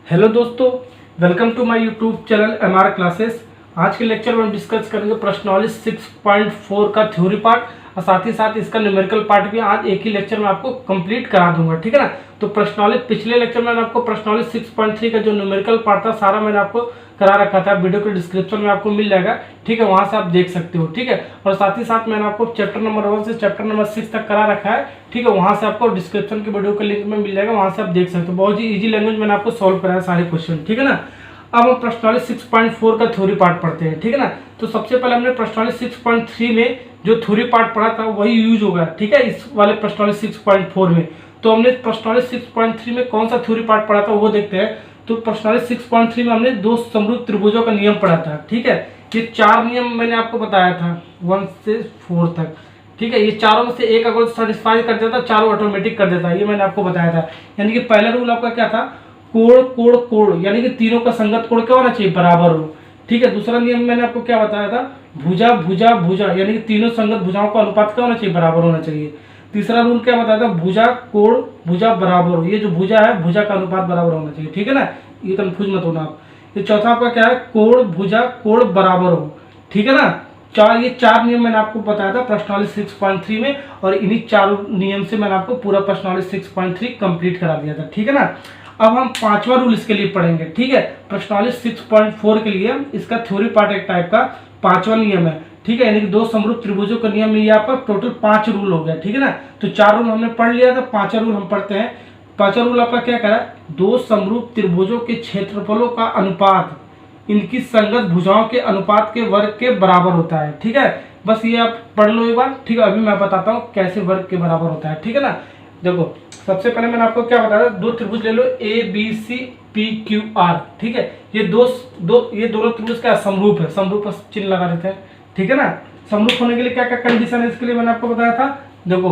Hello दोस्तों, welcome to my YouTube channel MR classes. आज के लेक्चर में हम डिस्कस करेंगे प्रश्नावली 6.4 का थ्योरी पार्ट और साथ ही साथ इसका न्यूमेरिकल पार्ट भी आज एक ही लेक्चर में आपको कंप्लीट करा दूंगा। ठीक है ना। तो प्रश्नावली पिछले लेक्चर में मैंने आपको प्रश्नावली 6.3 का जो न्यूमेरिकल पार्ट था सारा मैंने आपको करा रखा था। वीडियो के डिस्क्रिप्शन में आपको मिल जाएगा, ठीक है, वहां से आप देख सकते हो। ठीक है। और साथ ही साथ मैंने आपको चैप्टर नंबर 1 से चैप्टर नंबर 6 तक करा रखा है। ठीक है, वहां से आपको डिस्क्रिप्शन के वीडियो के लिंक में मिल जाएगा, वहां से आप देख सकते हो। बहुत ही इजी लैंग्वेज मैंने आपको सॉल्व कराया सारे क्वेश्चन। ठीक है ना। अब हम प्रश्नावली 6.4 का थ्योरी पार्ट पढ़ते हैं। ठीक है ना। तो सबसे पहले हमने प्रश्नावली 6.3 में जो थ्योरी पार्ट पढ़ा था वही यूज होगा, ठीक है, इस वाले प्रश्नावली 6.4 में। तो हमने प्रश्नावली 6.3 में कौन सा थ्योरी पार्ट पढ़ा था वो देखते हैं। तो प्रश्नावली 6.3 में हमने दो समरूप त्रिभुजों का नियम पढ़ा था। ठीक है, ये 4 नियम मैंने आपको बताया था 1 से 4 तक। ठीक है, ये चारों में से एक अगर सेटिस्फाई कर देता चारों ऑटोमेटिक कर देता, ये मैंने आपको बताया था। यानी कि पहला रूल आपका क्या था, कोण कोण कोण, यानी कि तीनों का संगत कोण क्या होना चाहिए, बराबर हो। ठीक है, दूसरा नियम मैंने आपको क्या बताया था, भुजा भुजा भुजा, यानी कि तीनों संगत भुजाओं का अनुपात क्या होना चाहिए, बराबर होना चाहिए। तीसरा रूल क्या बताया था, भुजा कोण भुजा बराबर हो, ये जो भुजा है भुजा का अनुपात बराबर होना चाहिए। ठीक है ना, ये कंफ्यूज मत होना आप। ये चौथा आपका क्या है, कोण भुजा कोण बराबर हो। ठीक है ना। ये चार नियम मैंने आपको बताया था प्रश्नावली 6.3 में, और इन्हीं चारों नियम से मैंने आपको पूरा प्रश्नावली 6.3 कंप्लीट करा दिया था। ठीक है ना। अब हम पांचवा रूल इसके लिए पढ़ेंगे। ठीक है, प्रश्नावली 6.4 के लिए इसका थ्योरी पार्ट एक टाइप का पांचवा नियम है। ठीक है, यानी कि दो समरूप त्रिभुजों का नियम, ये आपका टोटल 5 रूल हो गया। ठीक है ना। तो 4 रूल हमने पढ़ लिया था, पांचवा रूल हम पढ़ते हैं। पांचवा रूल आपका क्या करा, दो समरूप त्रिभुजों के क्षेत्रफलों का अनुपात इनकी संगत भुजाओं के अनुपात के वर्ग के बराबर होता है। ठीक है, बस ये आप पढ़ लो एक बार। ठीक है, अभी मैं बताता हूँ कैसे वर्ग के बराबर होता है। ठीक है ना। देखो, सबसे पहले मैंने आपको क्या बताया, दो त्रिभुज ले लो A B C P Q R. ठीक है, ये ये दोनों त्रिभुज क्या समरूप है, समरूप चिन्ह लगा देते हैं। ठीक है ना। समरूप होने के लिए क्या क्या कंडीशन है इसके लिए मैंने आपको बताया था। देखो,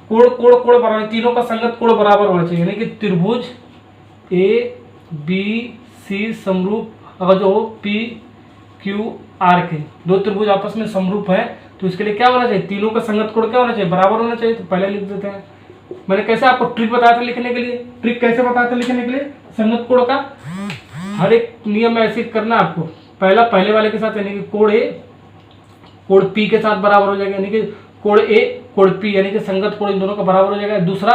कोण कोण कोण बराबर, तीनों का संगत कोण बराबर होना चाहिए, यानी कि त्रिभुज ए बी सी समरूप अगर जो पी क्यू आर के दो त्रिभुज आपस में समरूप है तो इसके लिए क्या होना चाहिए, तीनों का संगत कोण क्या होना चाहिए, बराबर होना चाहिए। तो पहले लिख देते हैं। मैंने कैसे आपको ट्रिक बताया था लिखने के लिए, ट्रिक कैसे बताया था लिखने के लिए, संगत कोण का हर एक नियम में ऐसे करना आपको। पहला पहले वाले के साथ, यानी कि कोण ए कोण पी के साथ बराबर हो जाएगा, यानी कि कोण ए कोण पी, यानी कि संगत कोण इन दोनों का बराबर हो जाएगा। दूसरा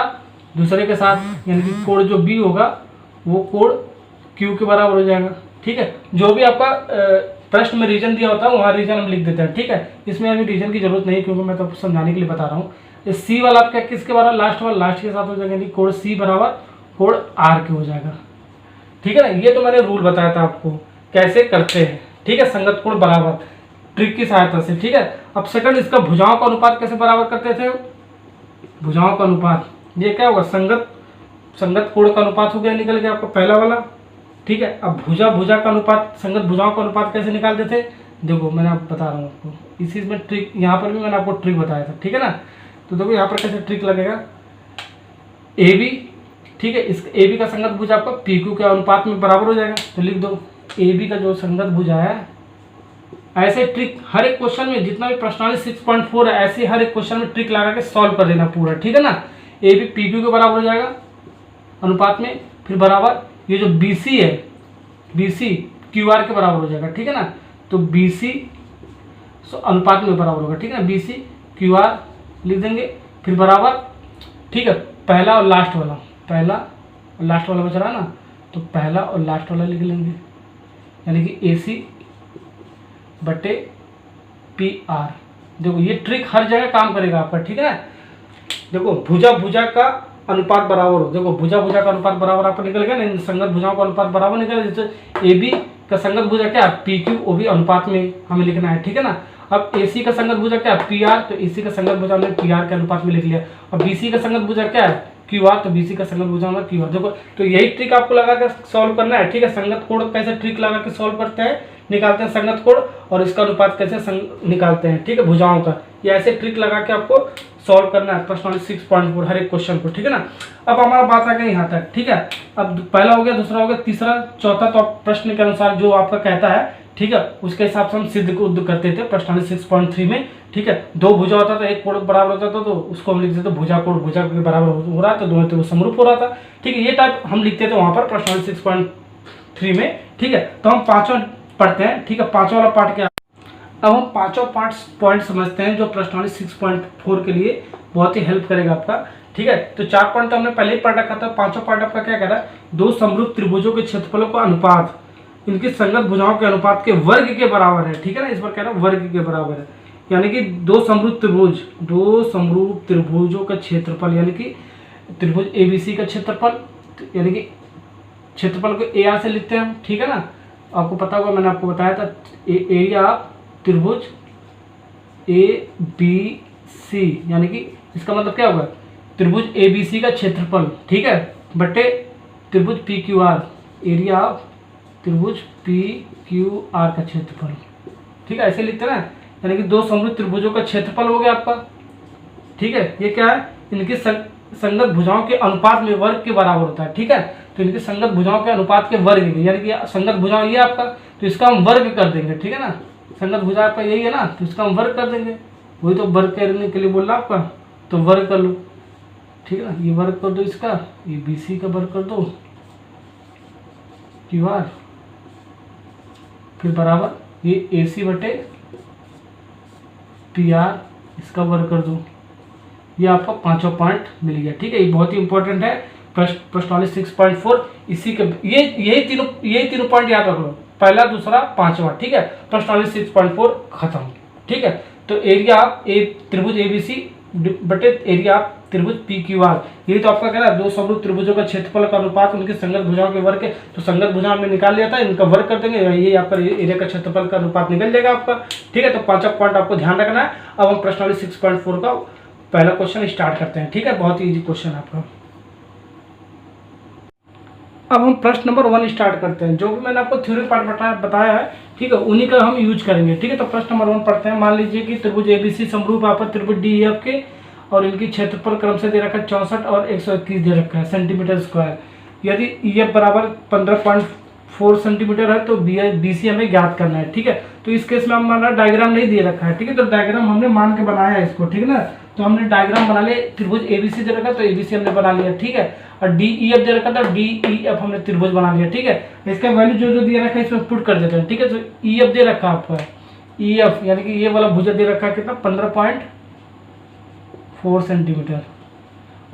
दूसरे के साथ, यानी कि कोण जो बी होगा वो कोण क्यू के बराबर हो जाएगा। ठीक है, जो भी आपका प्रश्न में रीजन दिया होता है वहाँ रीजन हम लिख देते हैं। ठीक है, इसमें अभी रीजन की जरूरत नहीं, क्योंकि मैं तो समझाने के लिए बता रहा हूँ। सी वाला आपका किसके बराबर, लास्ट वाला लास्ट के साथ हो जाएगा, यानी कोण सी बराबर कोण आर के हो जाएगा। ठीक है ना। ये तो मैंने रूल बताया था आपको कैसे करते हैं। ठीक है, संगत कोण बराबर ट्रिक की सहायता से। ठीक है, अब सेकंड इसका भुजाओं का अनुपात कैसे बराबर करते थे, भुजाओं का अनुपात ये क्या होगा, संगत कोण का अनुपात हो गया निकल गया आपका पहला वाला। ठीक है, अब भुजा भुजा का अनुपात, संगत भुजाओं का अनुपात कैसे निकालते थे, देखो मैंने आपको बता रहा हूँ आपको, इसी में ट्रिक, यहाँ पर भी मैंने आपको ट्रिक बताया था। ठीक है ना। तो देखो यहाँ पर कैसे ट्रिक लगेगा, ए बी, ठीक है, इस ए बी का संगत भुजा आपका पी क्यू के अनुपात में बराबर हो जाएगा। तो लिख दो ए बी का जो संगत भुजा है, ऐसे ट्रिक हर एक क्वेश्चन में, जितना भी प्रश्नावली 6.4 है ऐसे हर एक क्वेश्चन में ट्रिक लगा के सॉल्व कर देना पूरा। ठीक है ना। ए बी पी क्यू के बराबर हो जाएगा अनुपात में, फिर बराबर ये जो बी सी है, बी सी क्यू आर के बराबर हो जाएगा। ठीक है ना। तो बी सी अनुपात में बराबर होगा। ठीक है ना, बी सी क्यू आर लिख देंगे, फिर बराबर, ठीक है, पहला और लास्ट वाला, पहला और लास्ट वाला बच रहा है ना, तो पहला और लास्ट वाला लिख लेंगे, यानी कि ए सी बटे पी आर। देखो ये ट्रिक हर जगह काम करेगा आपका। ठीक है ना। देखो भुजा भुजा का अनुपात बराबर हो, देखो भुजा भुजा का अनुपात बराबर आपका निकल गया ना, संगत भुजाओं का अनुपात बराबर निकल, जैसे ए बी का संगत भुजा क्या पी क्यू, वो भी अनुपात में हमें लिखना है। ठीक है ना। अब ए सी का संगत भुजा क्या पी आर, तो ए सी का संगत भुजा हमने पी आर के अनुपात में लिख लिया। और बी सी का संगत भुजा क्या है क्यू आर, तो बी सी का संगत भुजा हमारा क्यू आर। देखो तो यही ट्रिक आपको लगा के सॉल्व करना है। ठीक है, संगत कोण कैसे ट्रिक लगा के सॉल्व करते हैं, निकालते हैं संगत कोण, और इसका अनुपात कैसे निकालते हैं। ठीक है, भुजाओं का, ये ऐसे ट्रिक लगा के आपको सॉल्व करना है प्रश्नावली 6.4 हर एक क्वेश्चन को। ठीक है ना। अब हमारा बात आ गया यहाँ तक। ठीक है, अब पहला हो गया, दूसरा हो गया, तीसरा चौथा तो आप प्रश्न के अनुसार जो आपका कहता है, ठीक है, उसके हिसाब से हम सिद्ध को करते थे प्रश्नावली 6.3 में। ठीक है, दो भुजा होता था, एक कोण बराबर होता था, तो उसको हम लिखते थे भुजा के बराबर हो रहा था, दोनों तो समरूप हो रहा था। ठीक है, ये टाइप हम लिखते थे वहां पर प्रश्नावली 3 में। ठीक है, तो हम पांचों पढ़ते हैं। ठीक है, पांचों वाला पार्ट क्या, अब हम पांचों पॉइंट समझते हैं जो प्रश्नावली 6.4 के लिए बहुत ही हेल्प करेगा आपका। ठीक है, तो 4 पॉइंट तो हमने पहले ही पढ़ रखा था। पांचों पॉइंट आपका क्या कह रहा है, दो समरूप त्रिभुजों के क्षेत्रफलों का अनुपात इनकी संगत भुजाओं के अनुपात के वर्ग के बराबर है। ठीक है ना, इस बार कह रहा है वर्ग के बराबर है, यानी कि दो समरूप त्रिभुजों का क्षेत्रफल, यानी कि त्रिभुज ABC का क्षेत्रफल, यानी कि क्षेत्रफल को AR से लिखते हैं हम। ठीक है ना, आपको पता होगा, मैंने आपको बताया था एरिया त्रिभुज ABC, यानी कि इसका मतलब क्या होगा, त्रिभुज ABC का क्षेत्रफल, ठीक है, बटे त्रिभुज PQR, एरिया त्रिभुज PQR का क्षेत्रफल। ठीक है, ऐसे लिखते हैं ना, यानी कि दो समरूप त्रिभुजों का क्षेत्रफल हो गया आपका। ठीक है, ये क्या है, इनकी संगत भुजाओं के अनुपात में वर्ग के बराबर होता है। ठीक है, तो इनकी संगत भुजाओं के अनुपात के वर्ग में, यानी कि संगत भुजाओं ये आपका, तो इसका हम वर्ग कर देंगे। ठीक है ना, संगत भुजा आपका यही है ना, तो इसका हम वर्ग कर देंगे। वही तो वर्ग करने के लिए बोल रहा आपका, तो वर्ग कर लो। ठीक है ना, ये वर्ग कर दो, इसका ये BC का वर्ग कर दो QR, फिर बराबर ये AC बटे PR, इसका वर्ग कर दो। ये आपका पांचों पॉइंट मिल गया। ठीक है, ये बहुत ही इंपॉर्टेंट है प्रश्नावली 6.4। इसी के यही तीनों पॉइंट याद रख लो, पहला, दूसरा, पांचवा। ठीक है, प्रश्नावली 6.4 खत्म। ठीक है, तो एरिया त्रिभुज ABC बटे एरिया त्रिभुज PQR, यही तो आपका कह रहा है दो समरूप त्रिभुजों का क्षेत्रफल का अनुपात उनकी संगत भुजाओं के वर्ग के, तो संगत भुजा में निकाल लिया था, इनका वर्ग कर देंगे, ये आपका एरिया का क्षेत्रफल का अनुपात निकल जाएगा आपका। ठीक है, तो पांचों पॉइंट आपको ध्यान रखना है। अब हम प्रश्नावली 6.4 का पहला क्वेश्चन स्टार्ट करते हैं। ठीक है, बहुत ही इजी क्वेश्चन आपका। अब हम प्रश्न नंबर 1 स्टार्ट करते हैं। जो भी मैंने आपको थ्योरी पार्ट बताया है, ठीक है, उन्हीं का हम यूज करेंगे। ठीक है, तो प्रश्न नंबर 1 पढ़ते हैं। मान लीजिए कि त्रिभुज ABC समरूप आपस त्रिभुज DEF के, और इनकी क्षेत्रफल क्रम से दे रखा है 64 और 121 दे रखा है सेंटीमीटर स्क्वायर। यदि EF बराबर 15.4 सेंटीमीटर है तो BC हमें ज्ञात करना है। ठीक है, तो इस केस में हमारा डायग्राम नहीं दे रखा है। ठीक है, तो डायग्राम हमने मान के बनाया है इसको। ठीक है ना, तो हमने डायग्राम बना लिया। त्रिभुज ABC दे रखा तो ABC हमने बना लिया। ठीक है, और DEF दे रखा था, DEF हमने त्रिभुज बना लिया। ठीक है, इसका वैल्यू जो जो दिया रखा है इसमें पुट कर देते हैं। ठीक है, तो EF दे रखा आपका, EF यानी कि ये वाला भुजा दे रखा है कितना, 15.4 सेंटीमीटर,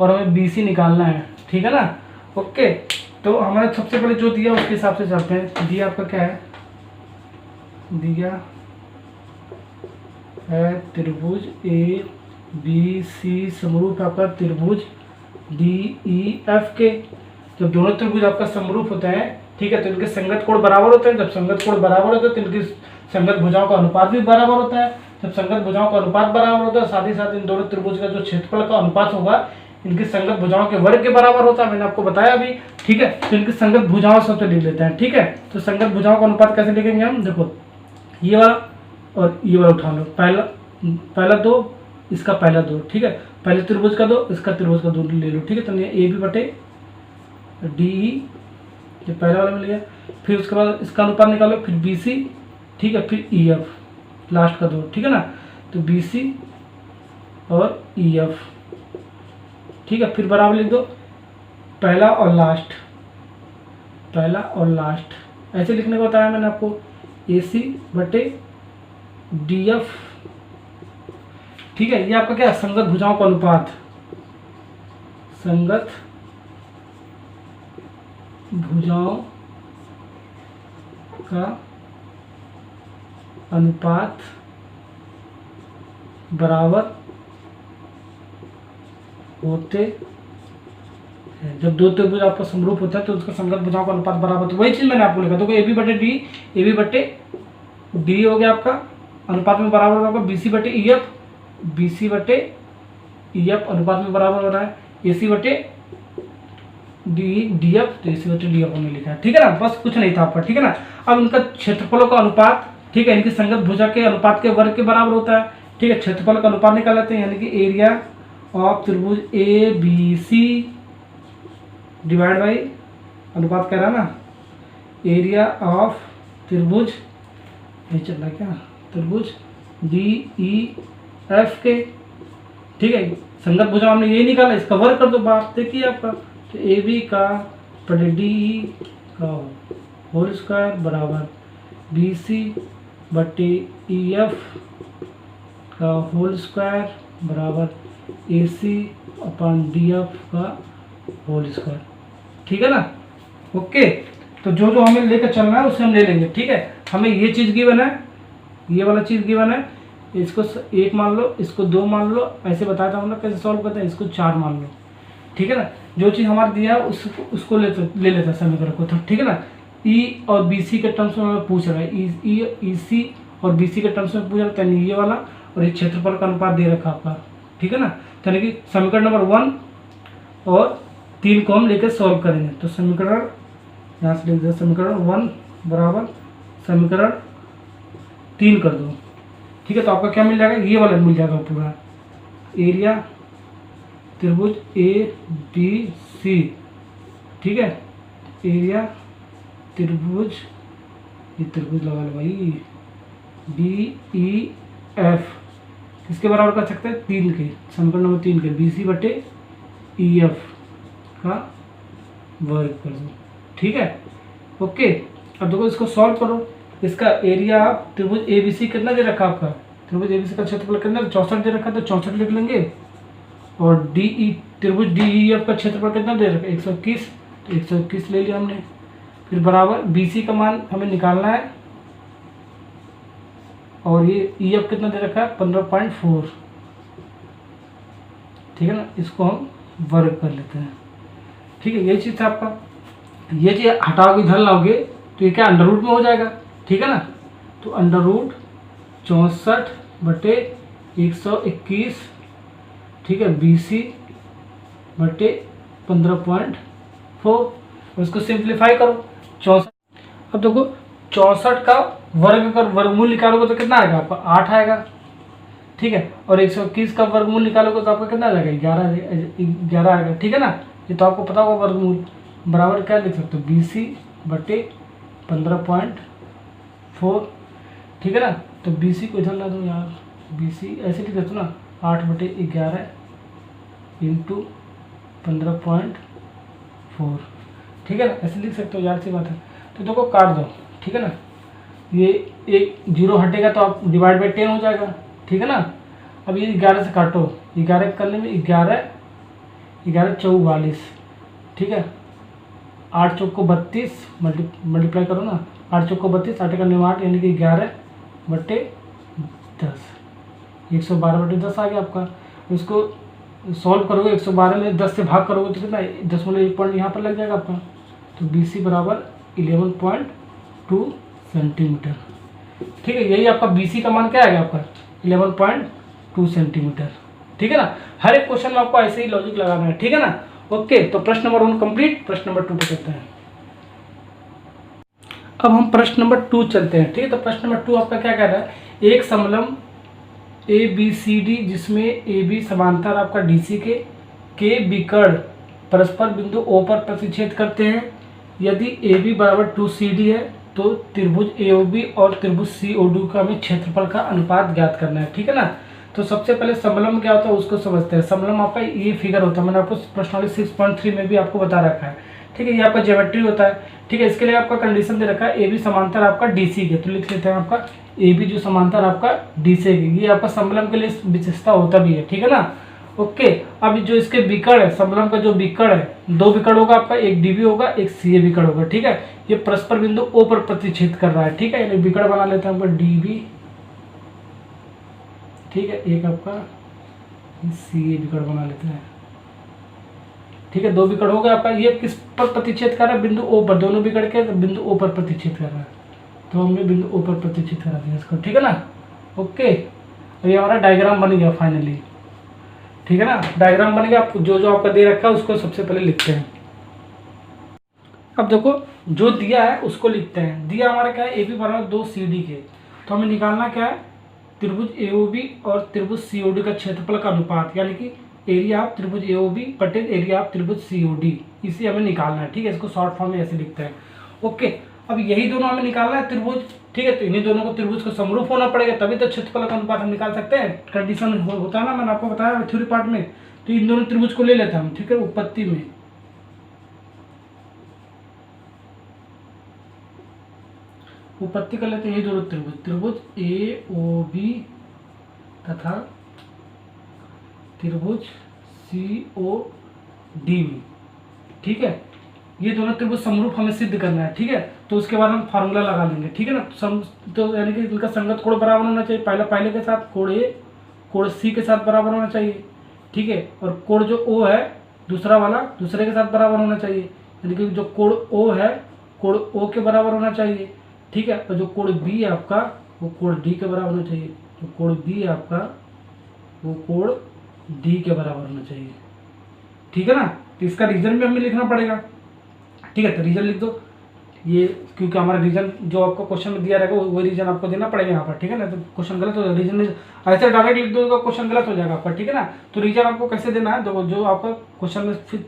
और हमें BC निकालना है। ठीक है ना, ओके। तो हमारे सबसे पहले जो दिया उसके हिसाब से चलते हैं। दिया आपका क्या है, दिया है त्रिभुज ABC समरूप आपका त्रिभुज DEF के। जब दोनों त्रिभुज आपका समरूप होते हैं, ठीक है, तो इनके संगत कोण बराबर होते हैं। जब संगत कोण बराबर होते हैं तो इनकी संगत भुजाओं का अनुपात भी बराबर होता है। जब संगत भुजाओं का अनुपात बराबर होता है, साथ ही साथ इन दोनों त्रिभुज का जो क्षेत्रफल का अनुपात होगा इनकी संगत भुजाओं के वर्ग के बराबर होता है, मैंने आपको बताया अभी। ठीक है, तो इनकी संगत भुजाओं सबसे लिख लेते हैं। ठीक है, तो संगत भुजाओं का अनुपात कैसे लिखेंगे हम, देखो ये वाला और ये वाला उठा लो, पहला 2, इसका पहला 2। ठीक है, पहले त्रिभुज का 2, इसका त्रिभुज का 2 ले लो। ठीक है, तो AB बटे DE, ये पहला वाला मिल गया। फिर उसके बाद इसका अनुपात निकालो, फिर BC, ठीक है, फिर EF लास्ट का 2। ठीक है ना, तो BC और EF, ठीक है, फिर बराबर लिख दो, पहला और लास्ट, पहला और लास्ट, ऐसे लिखने को बताया मैंने आपको। AC बटे DF, ठीक है, ये आपका क्या है, संगत भुजाओं का अनुपात, संगत भुजाओं का अनुपात बराबर होते हैं। जब दो त्रिभुज आपका समरूप होता है तो उसका संगत भुजाओं का अनुपात बराबर, तो वही चीज मैंने आपको लिखा। तो AB बटे D हो गया आपका, अनुपात में बराबर होगा BC बटे EF, BC बटे EF अनुपात में बराबर हो रहा है AC बटे DF, तो AC बटे DF हमने लिखा है। ठीक है ना, बस कुछ नहीं था आपका। ठीक है ना, अब इनका क्षेत्रफलों का अनुपात, ठीक है, इनकी संगत भुजा के अनुपात के वर्ग के बराबर होता है। ठीक है, क्षेत्रफल का अनुपात निकाल लेते हैं, यानी कि एरिया ऑफ त्रिभुज ABC डिवाइड बाई, अनुपात कह रहा ना, एरिया ऑफ त्रिभुज, नहीं चल रहा क्या, त्रिभुज DEF के। ठीक है, संगत भुजा हमने यही निकाला, इसका वर्ग कर दो, बात देखिए आपका, तो AB का बटे DE का हो, होल स्क्वायर बराबर बी सी बटे ई एफ का होल स्क्वायर बराबर ए सी अपॉन डी एफ का होल स्क्वायर। ठीक है ना। ओके, तो जो जो हमें लेकर चलना है उसे हम ले लेंगे। ठीक है, हमें ये चीज़ गिवन है, ये वाला चीज़ गिवन है, इसको 1 मान लो, इसको 2 मान लो, ऐसे बताया था हम लोग कैसे सॉल्व करते हैं, इसको 4 मान लो। ठीक है ना, जो चीज़ हमारा दिया है उसको ले लेते हैं समीकरण को। तो ठीक है ना, ई और बी सी के टर्म्स में हमें पूछ रहा है, ई सी और बी सी के टर्म्स में पूछ रहा है, ये वाला और ये क्षेत्रफल का अनुपात दे रखा आपका। ठीक है ना, तो यानी कि समीकरण नंबर 1 और 3 को हम लेकर सॉल्व करेंगे। तो समीकरण यहाँ से लिख दो, समीकरण 1 बराबर समीकरण 3 कर दो। ठीक है, तो आपका क्या मिल जाएगा, ये वाला मिल जाएगा पूरा एरिया त्रिभुज ए बी सी। ठीक है, एरिया त्रिभुज, ये त्रिभुज लगा लो भाई, डी ई एफ किसके बराबर कर सकते हैं, 3 के, समीकरण नंबर 3 के, बी सी बटे ई एफ का वर्ग कर दो। ठीक है, ओके। अब देखो इसको सॉल्व करो, इसका एरिया त्रिभुज ए बी सी कितना दे रखा आपका, त्रिभुज ए बी सी का क्षेत्रफल कितना 64 दे रखा, तो 64 लिख लेंगे। और डी ई त्रिभुज डी ई एफ का क्षेत्रफल कितना दे रखा है 121, तो 121 ले लिया हमने। फिर बराबर बी सी का मान हमें निकालना है, और ये ई एफ कितना दे रखा है 15.4। ठीक है ना, इसको हम वर्ग कर लेते हैं। ठीक है, ये चीज़ था आपका, ये चीज़ हटाओगे इधर लाओगे तो ये क्या अंडर रूट में हो जाएगा। ठीक है ना, तो अंडर रूट 64 बटे 121, ठीक है, बी सी बटे 15.4, उसको सिंप्लीफाई करो 64। अब देखो 64 का वर्ग कर वर्गमूल निकालोगे तो कितना आएगा आपका 8 आएगा। ठीक है, और 121 का वर्गमूल निकालोगे तो आपका कितना आ जाएगा 11 आएगा। ठीक है ना, ये तो आपको पता होगा वर्गमूल बराबर क्या लिख सकते हो, बी सी बटे 15.4। ठीक है ना, तो बी सी को इधर ला दो यार, बी सी ऐसे लिख देते ना 8 बटे 11 इंटू 15.4। ठीक है ना, ऐसे लिख सकते हो यार, सी बात है। तो देखो काट दो। ठीक है ना, ये एक 0 हटेगा तो आप डिवाइड बाई 10 हो जाएगा। ठीक है ना, अब ये 11 से काटो, 11 करने में 11 चौक 42। ठीक है, 8 चौक को 32 मल्टीप्लाई करो ना, 8 चौक को 32, 8 का 8 यानी कि 11 बटे 10, 112 बटे 10 आ गया आपका। इसको सॉल्व करोगे 112 में 10 से भाग करोगे तो कितना 10.1 पॉइंट यहाँ पर लग जाएगा आपका। तो बी सी बराबर 11.2 सेंटीमीटर। ठीक है, यही आपका बी सी का मान क्या आएगा आपका 11.2 सेंटीमीटर। ठीक है ना, हर एक क्वेश्चन में आपको ऐसे ही लॉजिक लगाना है। ठीक है ना, ओके। तो प्रश्न नंबर 1 कंप्लीट, प्रश्न नंबर 2 पे चलते हैं। अब हम प्रश्न नंबर 2 चलते हैं। ठीक है, तो प्रश्न नंबर 2 आपका क्या कह रहा है, एक समलंब ए बी सी डी जिसमें ए बी समांतर आपका डी सी के विकर्ण परस्पर बिंदु ओ पर प्रतिच्छेद करते हैं। यदि ए बी बराबर 2CD है तो त्रिभुज ए ओ बी और त्रिभुज सी ओ डी का हमें क्षेत्रफल का अनुपात ज्ञात करना है। ठीक है ना, तो सबसे पहले समलंब क्या होता है उसको समझते हैं। समलंब आपका ये फिगर होता है, मैंने आपको प्रश्नावली 6.3 में भी आपको बता रखा है। ठीक है, ये आपका ज्योमेट्री होता है। ठीक है, इसके लिए आपका कंडीशन दे रखा है ए बी समांतर आपका डी सी के, तो लिख लेते हैं आपका ए बी जो समांतर आपका डी सी के, ये आपका समलंब के लिए विशेषता होता भी है। ठीक है ना, ओके। अब जो इसके विकर्ण है, समलंब का जो विकर्ण है, 2 विकर्ण होगा आपका, एक डीबी होगा, एक सीए विकर्ण होगा। ठीक है, ये परस्पर बिंदु ओ पर प्रतिच्छेद कर रहा है। ठीक है, यानी विकर्ण बना लेते हैं आपका डीबी। ठीक है, एक आपका सीए विकर्ण बना लेते हैं। ठीक है, 2 विकर्ण हो गया आपका, ये किस पर प्रतिच्छेद कर रहा है, बिंदु ओ पर, दोनों विकर्ण के बिंदु ओ पर प्रतिच्छेद कर रहा है, तो हमने बिंदु ओ पर प्रतिच्छेद करा दिया इसको। ठीक है ना, ओके। अब ये हमारा डायग्राम बन गया फाइनली। ठीक है ना, डायग्राम बन गया। जो जो आपका दे रखा है उसको सबसे पहले लिखते हैं। अब देखो जो दिया है उसको लिखते हैं। दिया हमारा क्या है, ए बी बराबर 2CD के, तो हमें निकालना क्या है, त्रिभुज ए ओ बी और त्रिभुज सी ओ डी का क्षेत्रफल का अनुपात, यानी कि एरिया ऑफ त्रिभुज ए ओ बी बटे एरिया ऑफ त्रिभुज सी ओ डी, इसे हमें निकालना है। ठीक है, इसको शॉर्ट फॉर्म में ऐसे लिखते हैं। ओके, अब यही दोनों हमें निकालना है त्रिभुज। ठीक है, तो इन्हीं दोनों को त्रिभुज को समरूप होना पड़ेगा, तभी तो क्षेत्रफल का अनुपात हम निकाल सकते हैं। कंडीशन होता है ना, मैंने आपको बताया थ्योरी पार्ट में। तो इन दोनों त्रिभुज को ले लेते हैं हम। ठीक है, उत्पत्ति में उपपत्ति कर लेते हैं ये दोनों त्रिभुज, त्रिभुज ए ओ बी तथा त्रिभुज सी ओ डी बी। ठीक है, ये दोनों त्रिभुज समरूप हमें सिद्ध करना है। ठीक है, तो उसके बाद हम फार्मूला लगा लेंगे। ठीक है ना, तो यानी कि इनका संगत कोण बराबर होना चाहिए, पहले के साथ कोण ए कोण सी के साथ बराबर होना चाहिए। ठीक है, और कोण जो ओ है दूसरा वाला दूसरे के साथ बराबर होना चाहिए, यानी कि जो कोण ओ है कोण ओ के बराबर होना चाहिए। ठीक है, और जो कोण बी है आपका वो कोण डी के बराबर होना चाहिए, जो कोण बी है आपका वो कोण डी के बराबर होना चाहिए। ठीक है ना, तो इसका रीजन भी हमें लिखना पड़ेगा। ठीक है, तो रीजन लिख दो ये, क्योंकि हमारा रीजन जो आपको क्वेश्चन में दिया रहेगा वो रीजन आपको देना पड़ेगा यहाँ पर। ठीक है ना, तो क्वेश्चन गलत हो जाएगा, रीजन ऐसे डायरेक्ट लिख दो क्वेश्चन गलत हो जाएगा आपका। ठीक है ना, तो रीजन आपको कैसे देना है, देखो जो आपका क्वेश्चन में फिर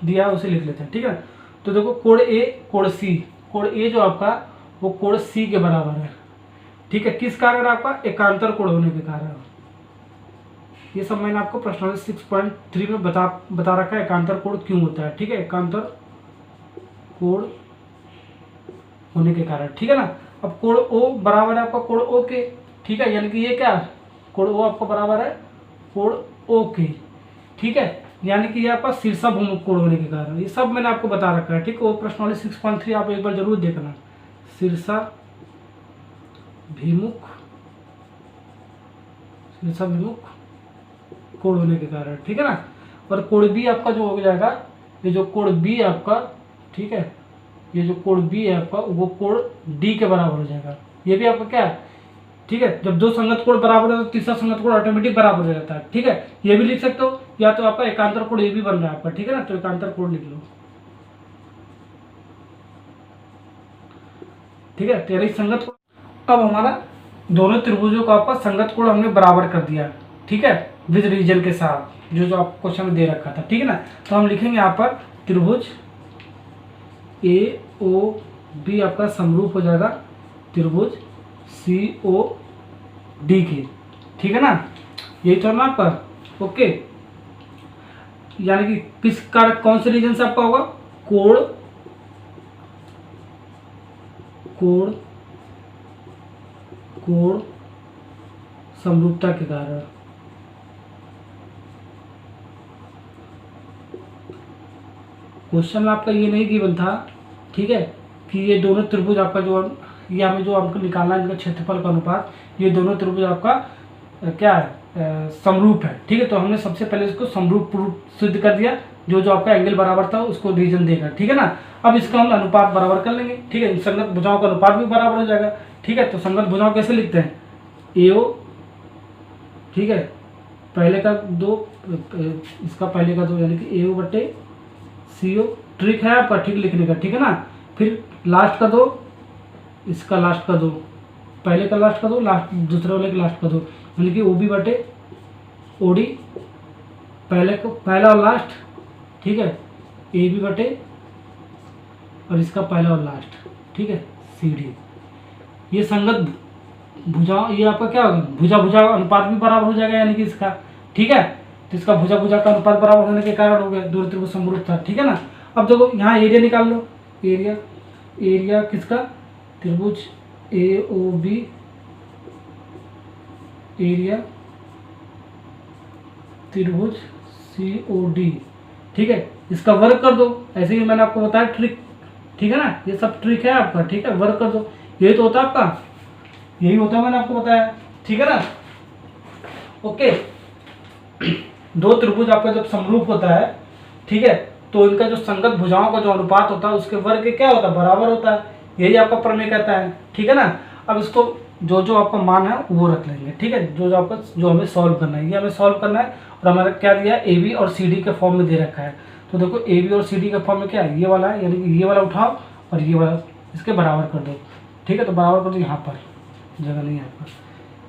दिया है उसे लिख लेते हैं। ठीक है, तो देखो कोण ए कोण सी, कोण ए जो आपका वो कोण सी के बराबर है। ठीक है, किस कारण आपका, एकांतर कोण होने के कारण। ये सब मैंने आपको प्रश्न 6.3 में बता रखा है एकांतर कोण क्यों होता है। ठीक है, एकांतर कोण होने के कारण। ठीक है ना, अब कोण ओ बराबर है आपका कोण ओ के। ठीक है, यानी कि ये क्या है, कोण ओ आपका बराबर है कोण ओ के। ठीक है, यानी कि ये आपका शीर्षाभिमुख कोण होने के कारण, ये सब मैंने आपको बता रखा है। ठीक है, वो प्रश्नावली 6.3 आप एक बार जरूर देखना, शीर्षाभिमुख कोण होने के कारण। ठीक है ना, और कोण बी आपका जो हो जाएगा, ये जो कोण बी है आपका, ठीक है, ये जो कोण बी है आपका वो कोण डी के बराबर हो जाएगा। ये भी आपका क्या है, ठीक है, जब दो संगत कोण बराबर है तो तीसरा संगत कोण ऑटोमेटिक बराबर हो जाता है। ठीक है, ये भी लिख सकते हो, या तो आपका एकांतर कोण ये भी बन रहा है आपका। ठीक है ना, तो एकांतर कोण लिख लो। ठीक है, तेरह संगत कोण। अब हमारा दोनों त्रिभुजों का आपका संगत कोण हमने बराबर कर दिया। ठीक है, विद रीजन के साथ जो आप क्वेश्चन में दे रखा था। ठीक है ना, तो हम लिखेंगे यहाँ पर त्रिभुज ए ओ बी आपका समरूप हो जाएगा त्रिभुज सी ओ डी के। ठीक है ना, यही तो ना आपका। ओके, यानी कि किस कारक कौन से रीजन से आपका होगा, कोण कोण कोण समरूपता के कारण। क्वेश्चन में आपका ये नहीं गिवन था। ठीक है, कि ये दोनों त्रिभुज आपका जो ये हमें जो आपको निकालना है इनका क्षेत्रफल का अनुपात, ये दोनों त्रिभुज आपका क्या है, समरूप है। ठीक है, तो हमने सबसे पहले इसको समरूप रूप सिद्ध कर दिया, जो जो आपका एंगल बराबर था उसको रीजन देगा। ठीक है ना, अब इसका हम अनुपात बराबर कर लेंगे। ठीक है, संगत भुजाओं का अनुपात भी बराबर हो जाएगा। ठीक है, तो संगत भुजाओं कैसे लिखते हैं, एओ, ठीक है, पहले का दो इसका पहले का दो, यानी कि एओ बटे सीओ। ट्रिक है आपका ठीक लिखने का। ठीक है ना, फिर लास्ट का दो, इसका लास्ट का दो, पहले का लास्ट का दो, लास्ट दूसरे वाले का लास्ट का दो, यानी कि ओबी बटे ओडी, पहले को पहला और लास्ट। ठीक है, ए बी बटे और इसका पहला और लास्ट। ठीक है, सी डी। ये संगत भुजा, ये आपका क्या होगा, भुजा भुजा अनुपात भी बराबर हो जाएगा, यानी कि इसका। ठीक है, तो इसका भुजा भुजा का अनुपात बराबर होने के कारण हो गया, दो त्रिभुज समरूप था। ठीक है ना, अब देखो यहाँ एरिया निकाल लो, एरिया एरिया किसका, त्रिभुज ए ओ बी, एरिया त्रिभुज सी ओ डी। ठीक है, इसका वर्ग कर दो, ऐसे ही मैंने आपको बताया ट्रिक। ठीक है ना, ये सब ट्रिक है आपका। ठीक है, वर्ग कर दो, यही तो होता है आपका, यही होता है, मैंने आपको बताया। ठीक है ना, ओके। दो त्रिभुज आपका जब समरूप होता है, ठीक है, तो इनका जो संगत भुजाओं का जो अनुपात होता है उसके वर्ग क्या होता है, बराबर होता है। यही आपका प्रमेय कहता है। ठीक है ना, अब इसको जो जो आपका मान है वो रख लेंगे। ठीक है, जो जो आपका जो हमें सॉल्व करना है, ये हमें सॉल्व करना है। और हमारा क्या दिया है, ए बी और सी डी के फॉर्म में दे रखा है। तो देखो ए बी और सी डी के फॉर्म में क्या है, ये वाला है, यानी कि ये वाला उठाओ और ये वाला इसके बराबर कर दो। ठीक है, तो बराबर कर दो, यहाँ पर जगह नहीं है यहाँ पर,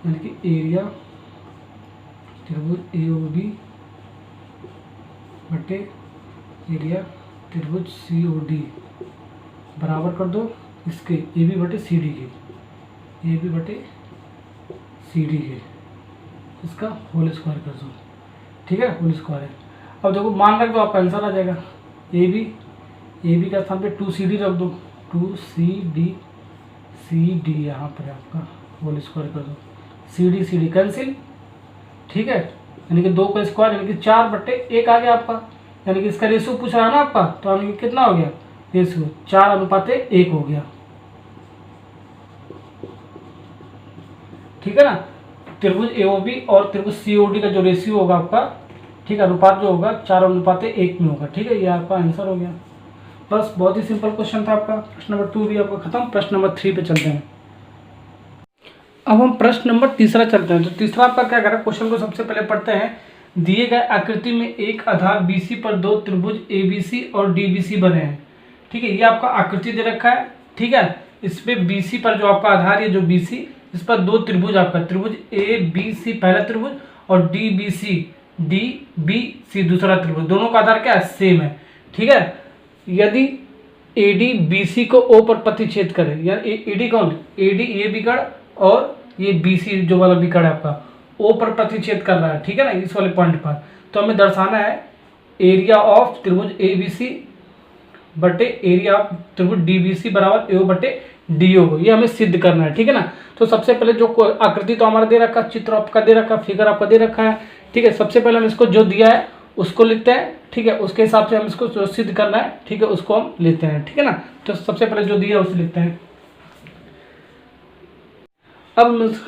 यानी कि एरिया त्रिभुज ए ओ बी बटे एरिया त्रिभुज सी ओ डी बराबर कर दो इसके ए बी बटे सी डी के, ए बी बटे सी डी के, इसका होल स्क्वायर कर दो। ठीक है, होल स्क्वायर है। अब देखो मान रख दो, आपका आंसर आ जाएगा। ए बी का स्थान पे 2 सी डी रख दो, 2 सी डी सी डी यहाँ पर आपका होल स्क्वायर कर दो, सी डी कैंसिल, ठीक है, यानी कि 2 का स्क्वायर यानी कि 4/1 आ गया आपका, यानी कि इसका रेशियो पूछ रहा है ना आपका, तो यानी कि कितना हो गया रेशियो 4:1 हो गया, ठीक है ना। त्रिभुज एओबी और त्रिभुज सीओडी का जो रेशियो होगा आपका, ठीक है, अनुपात जो होगा 4:1 में होगा, ठीक है, ये आपका आंसर हो गया। बस बहुत ही सिंपल क्वेश्चन था आपका। प्रश्न नंबर 2 भी आपका खत्म। प्रश्न नंबर 3 पे चलते हैं। अब हम प्रश्न नंबर 3 चलते हैं। तो तीसरा आपका क्या करें, क्वेश्चन को सबसे पहले पढ़ते हैं। दिए गए आकृति में एक आधार BC पर 2 त्रिभुज ABC और DBC बने हैं, ठीक है, ये आपका आकृति दे रखा है, ठीक है। इस पे BC पर जो आपका आधार है जो BC, इस पर 2 त्रिभुज आपका त्रिभुज ABC पहला त्रिभुज और DBC दूसरा त्रिभुज, दोनों का आधार क्या है, सेम है, ठीक है। यदि AD BC को O पर प्रतिच्छेद करे, या AD कौन, AD ये बिगड़ और ये BC जो वाला बिगड़ है आपका O पर प्रतिच्छेद कर रहा है, ठीक है ना, इस वाले पॉइंट पर, तो हमें दर्शाना है एरिया ऑफ त्रिभुज ABC बटे एरिया ऑफ त्रिभुज DBC बराबर AO बटे DO को, ये हमें सिद्ध करना है, ठीक है ना। तो सबसे पहले जो आकृति तो हमारा दे रखा, चित्र आपका दे रखा, फिगर आपका दे रखा है, ठीक है। सबसे पहले हम इसको जो दिया है उसको लिखते हैं, ठीक है, उसके हिसाब से हम इसको जो सिद्ध करना है, ठीक है, उसको हम लेते हैं, ठीक है ना। तो सबसे पहले जो दिया है उसे लिखते हैं। अब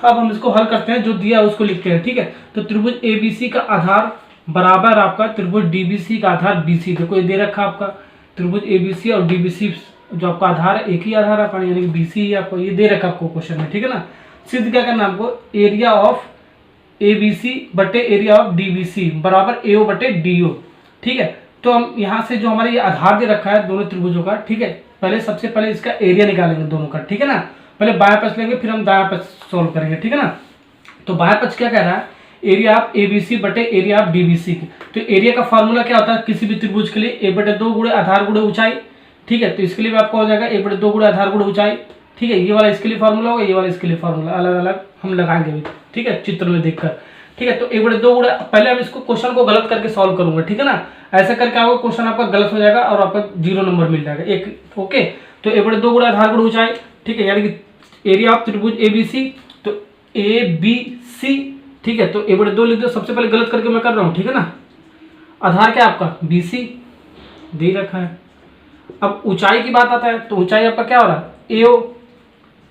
हम इसको हल करते हैं, जो दिया है उसको लिखते हैं, ठीक है। तो त्रिभुज ABC का आधार बराबर आपका त्रिभुज DBC का आधार BC, देखो ये दे रखा आपका त्रिभुज ABC और DBC जो आपका आधार है, एक ही आधार आपका, यानी कि BC ही आपको ये दे रखा आपको क्वेश्चन में, ठीक है ना। सिद्ध क्या करना आपको, एरिया ऑफ ABC बटे एरिया ऑफ DBC बराबर AO बटे DO, ठीक है। तो हम यहाँ से जो हमारे ये आधार दे रखा है दोनों त्रिभुजों का, ठीक है, पहले सबसे पहले इसका एरिया निकालेंगे दोनों का, ठीक है ना। पहले बायां पक्ष लेंगे फिर हम दायां पक्ष सोल्व करेंगे, ठीक है ना। तो बायां पक्ष क्या कह रहा है, एरिया ऑफ ABC बटे एरिया ऑफ DBC। तो एरिया का फॉर्मूला क्या होता है किसी भी त्रिभुज के लिए, 1/2 गुणे आधार गुणे ऊंचाई, ठीक है। तो इसके लिए भी आपको हो जाएगा 1/2 गुणे आधार गुणे ऊंचाई, ठीक है। ये वाला इसके लिए फॉर्मूला होगा, ये वाला इसके लिए फॉर्मूला, अलग अलग हम लगाएंगे अभी, ठीक है, चित्र में देखकर, ठीक है। तो 1/2 गुणे, पहले हम इसको क्वेश्चन को गलत करके सॉल्व करूंगा, ठीक है ना। ऐसा करके आपको क्वेश्चन आपका गलत हो जाएगा और आपका 0 नंबर मिल जाएगा एक, ओके। तो 1/2 गुणे आधार गुणे ऊंचाई, ठीक है, यानी कि एरिया ऑफ त्रिभुज ABC, तो ABC, ठीक है। तो 1/2 लिख दो, सबसे पहले गलत करके मैं कर रहा हूँ, ठीक है ना। आधार क्या आपका BC दे रखा है। अब ऊंचाई की बात आता है, तो ऊंचाई आपका क्या हो रहा है AO,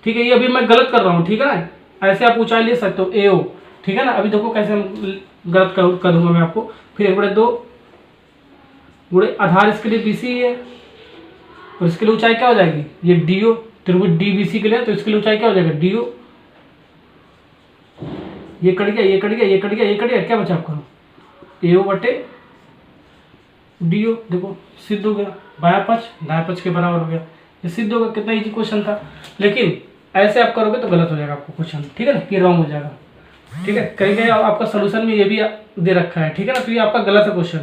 ठीक है। ये अभी मैं गलत कर रहा हूँ, ठीक है ना, ऐसे आप ऊंचाई ले सकते हो AO, ठीक है ना। अभी देखो कैसे हम गलत कर दूंगा मैं आपको। फिर 1/2 गुणे आधार इसके लिए BC है और इसके लिए ऊंचाई क्या हो जाएगी, ये DO, त्रिभुज DBC के लिए, तो इसके लिए ऊंचाई क्या हो जाएगा DO। ये कट गया, ये कट गया, ये कट गया, ये कट गया, क्या बचा आपका AO बटे DO, देखो सिद्ध हो गया, बायां पक्ष दायां पक्ष के बराबर हो गया, ये सिद्ध होगा। कितना इजी क्वेश्चन था, लेकिन ऐसे आप करोगे तो गलत हो जाएगा आपको क्वेश्चन, ठीक है ना, ये रॉन्ग हो जाएगा, ठीक है। कहीं कहीं आपका सोल्यूशन में ये भी दे रखा है, ठीक है ना, तो ये आपका गलत है क्वेश्चन,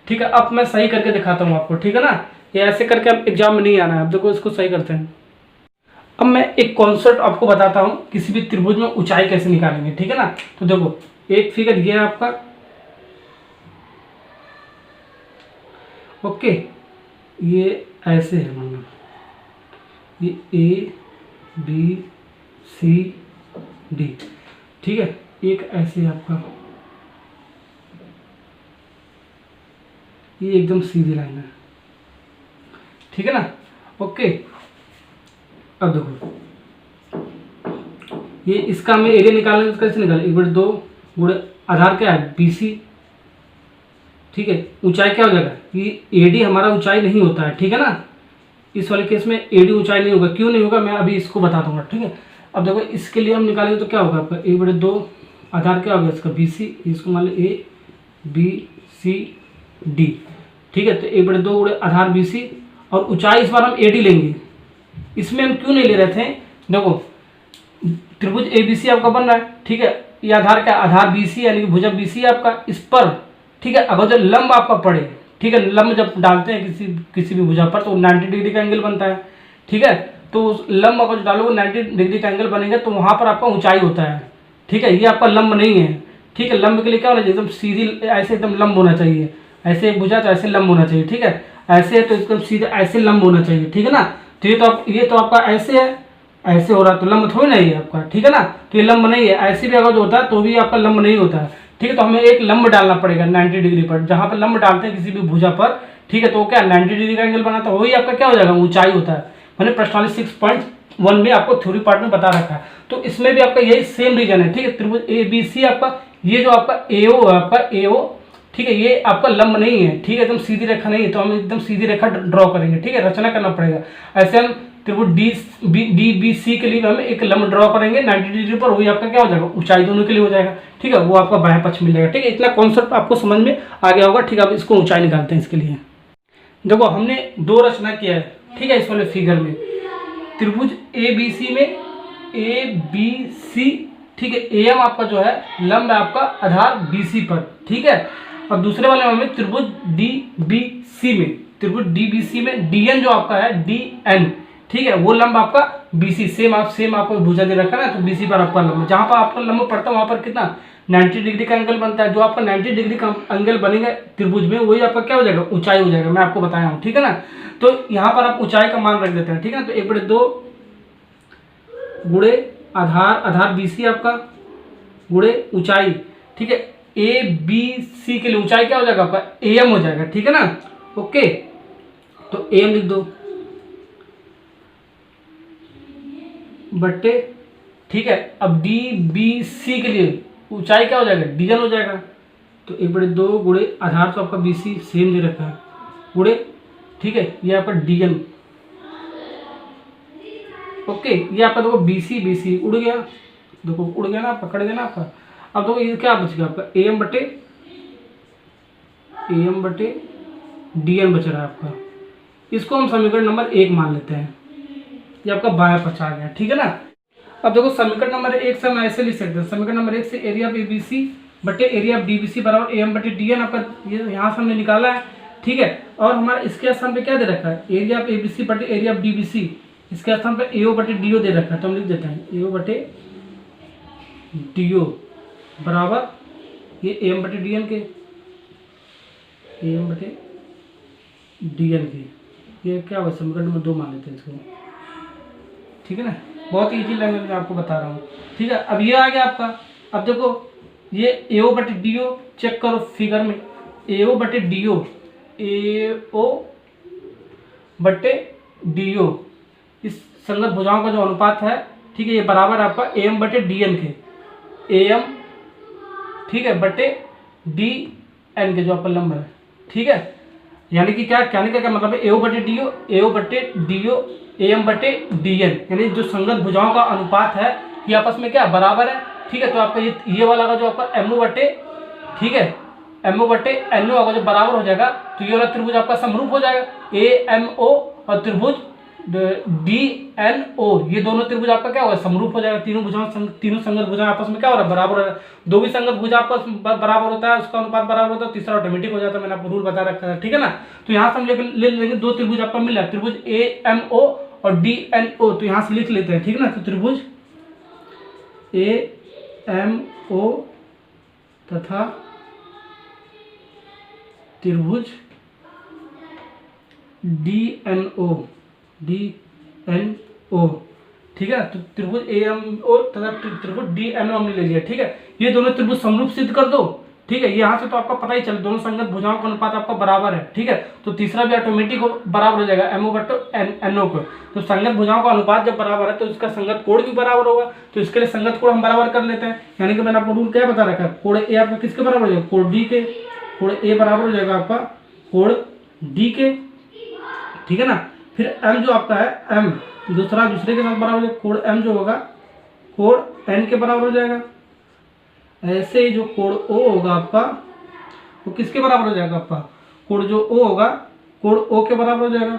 ठीक है। अब मैं सही करके दिखाता हूँ आपको, ठीक है ना, ये ऐसे करके आप एग्जाम में नहीं आना है। अब देखो इसको सही करते हैं। अब मैं एक कॉन्सेप्ट आपको बताता हूँ, किसी भी त्रिभुज में ऊंचाई कैसे निकालेंगे, ठीक है ना। तो देखो एक फिगर ये है आपका, ओके, ये ऐसे है, मानना ये ABCD, ठीक है, एक ऐसे है आपका, ये एकदम सीधी लाइन है, ठीक है ना, ओके। अब देखो ये इसका हमें एरिया निकालना है, कैसे निकालें, 1/2 गुणे आधार क्या है BC, ठीक है। ऊंचाई क्या हो जाएगा, ये AD हमारा ऊंचाई नहीं होता है, ठीक है ना। इस वाले केस में AD ऊंचाई नहीं होगा, क्यों नहीं होगा मैं अभी इसको बता दूंगा, ठीक है। अब देखो इसके लिए हम निकालेंगे तो क्या होगा आपका 1/2 आधार क्या होगा इसका BC, इसको मान लो ABCD, ठीक है। तो 1/2 गुणे आधार BC और ऊंचाई इस बार हम AD लेंगे। इसमें हम क्यों नहीं ले रहे थे, देखो त्रिभुज ABC आपका बन रहा है, ठीक है, ये आधार क्या, आधार BC यानी कि भुजा BC आपका, इस पर, ठीक है। अगर जो लंब आपका पड़े, ठीक है, लंब जब डालते हैं किसी भी भुजा पर तो 90 डिग्री का एंगल बनता है, ठीक है। तो उस लंब अगर डालोगे 90 डिग्री का एंगल बनेगा तो वहां पर आपका ऊंचाई होता है, ठीक है। ये आपका लंब नहीं है, ठीक है। लंब के लिए क्या होना चाहिए, एकदम सीधी, ऐसे एकदम लंब होना चाहिए, ऐसे भुजा तो ऐसे लंब होना चाहिए, ठीक है। ऐसे है तो एकदम सीधे ऐसे लंब होना चाहिए, ठीक है ना। तो ये तो आपका ऐसे है, ऐसे हो रहा तो लंब थोड़ी नहीं है आपका, ठीक है ना। तो ये लंब नहीं है, ऐसे भी अगर जो होता है तो भी आपका लंब नहीं होता है, ठीक है। तो हमें एक लंब डालना पड़ेगा 90 डिग्री पर, जहां पर लंब डालते हैं किसी भी भुजा पर, ठीक है। तो क्या 90 डिग्री का एंगल बनाता है, वही आपका क्या हो जाएगा, ऊंचाई होता है। मैंने प्रश्नावली 6.1 में आपको थ्योरी पार्ट में बता रखा है। तो इसमें भी आपका यही सेम रीजन है, ठीक है। त्रिभुज ABC आपका, ये जो आपका AO है आपका AO, ठीक है, ये आपका लंब नहीं है, ठीक है, एकदम सीधी रेखा नहीं है। तो हम एकदम सीधी रेखा ड्रॉ करेंगे, ठीक है, रचना करना पड़ेगा। ऐसे हम त्रिभुज DBC के लिए हम एक लंब ड्रॉ करेंगे 90 डिग्री पर, वही आपका क्या हो जाएगा, ऊंचाई दोनों के लिए हो जाएगा, ठीक है। वो आपका बाह्य पक्ष मिल जाएगा, ठीक है। इतना कॉन्सेप्ट आपको समझ में आ गया होगा, ठीक है। अब इसको ऊंचाई निकालते हैं। इसके लिए देखो हमने दो रचना किया है, ठीक है, इस वाले फिगर में त्रिभुज ABC में ABC, ठीक है, AM आपका जो है लंब है आपका आधार BC पर, ठीक है। और दूसरे वाले में त्रिभुज DBC में, त्रिभुज DBC में DN जो आपका है DN, ठीक है, वो लंब आपका BC, सेम आपको भुजा दे रखा है ना, तो BC पर आपका लंब, जहां पर आपका लंब पड़ता है वहां पर कितना 90 डिग्री का एंगल बनता है। जो आपका 90 डिग्री का एंगल बनेगा त्रिभुज में, वही आपका क्या हो जाएगा, ऊंचाई हो जाएगा। मैं आपको बताया हूँ, ठीक है ना। तो यहाँ पर आप ऊंचाई का मान रख देते हैं, ठीक है ना। तो 1/2 गुणे आधार BC आपका गुणे ऊंचाई, ठीक है। ABC के लिए ऊंचाई क्या हो जाएगा आपका, AM हो जाएगा, ठीक है ना। ओके, तो AM लिख दो बट्टे, ठीक है। अब DBC के लिए ऊंचाई क्या हो जाएगा, DN हो जाएगा। तो 1/2 गुणे आधार तो आपका BC सेम दे रखा है, गुणे, ठीक है, ये आपका DN। ओके, ये आपका देखो BC उड़ गया, देखो उड़ गया ना, पकड़ गया ना आपका। अब देखो ये क्या बच गया आपका, AM बटे DN बच रहा है आपका। इसको हम समीकरण नंबर 1 मान लेते हैं, ये आपका बाह्य पक्ष आ गया, ठीक है ना। अब देखो समीकरण नंबर 1 से हम ऐसे लिख सकते हैं, समीकरण नंबर 1 से एरिया ऑफ ABC बटे एरिया ऑफ DBC बराबर AM बटे DN आपका, ये यहाँ से हमने निकाला है, ठीक है। और हमारा इसके स्थान पे क्या दे रखा है, एरिया ऑफ ABC बटे एरिया ऑफ DBC, इसके स्थान पे AO बटे DO दे रखा है। तो हम लिख देते हैं AO बटे DO बराबर ये AM बटे DN के, AM बटे DN के, ये क्या हुआ, समीकरण नंबर 2 मान लेते हैं इसको, ठीक है ना। बहुत ईजी लैंग्वेज में आपको बता रहा हूँ, ठीक है। अब ये आ गया आपका। अब देखो ये AO बटे DO चेक करो फिगर में, AO बटे DO, AO बटे DO, इस संगत भुजाओं का जो अनुपात है, ठीक है, ये बराबर आपका AM बटे DN के, AM, ठीक है, बटे DN के जो आपका लंब है, ठीक है। यानी कि क्या कहने का क्या मतलब है, AO बटे DO AM बटे DN, यानी जो संगत भुजाओं का अनुपात है ये आपस में क्या बराबर है, ठीक है। तो आपका ये वाला का जो आपका MO बटे, ठीक है, MO बटे NO अगर जो बराबर हो जाएगा तो ये वाला त्रिभुज आपका समरूप हो जाएगा, AMO और त्रिभुज DNO, ये दोनों त्रिभुज आपका क्या होगा, समरूप हो जाएगा। तीनों संगत भुजा आपस में क्या हो रहा है, बराबर है। दो भी संगत भुजा आपस में बराबर होता है, उसका अनुपात बराबर होता है, तीसरा ऑटोमेटिक हो जाता है, मैंने आपको रूल बता रखा है, ठीक है ना। तो यहाँ से हम ले लेंगे दो त्रिभुज आपका मिल रहा है, त्रिभुज AMO और DNO, तो यहाँ से लिख लेते हैं, ठीक है ना। तो त्रिभुज AMO तथा त्रिभुज DNO, ठीक है। तो त्रिभुज AMO तथा त्रिभुज DNO हमने ले लिया, ठीक है। ये दोनों त्रिभुज समरूप सिद्ध कर दो, ठीक है। यहाँ से तो आपका पता ही चल, दोनों संगत भुजाओं का अनुपात आपका बराबर है, ठीक है। तो तीसरा भी ऑटोमेटिक बराबर हो जाएगा MO बटे NO को। तो संगत भुजाओं का अनुपात जब बराबर है तो इसका संगत कोण भी बराबर होगा, तो इसके लिए संगत कोण हम बराबर कर लेते हैं। यानी कि मैंने आपको रूल क्या बता रखा है, कोण A आपका किसके बराबर हो जाएगा, कोण D के, कोण A बराबर हो जाएगा आपका कोण D के, ठीक है ना। फिर M जो आपका है, M दूसरे के साथ बराबर हो जाएगा, कोण M जो होगा कोण N के बराबर हो जाएगा। ऐसे ही जो कोण O होगा आपका, वो किसके बराबर हो जाएगा, आपका कोण जो O होगा कोण O के बराबर हो जाएगा,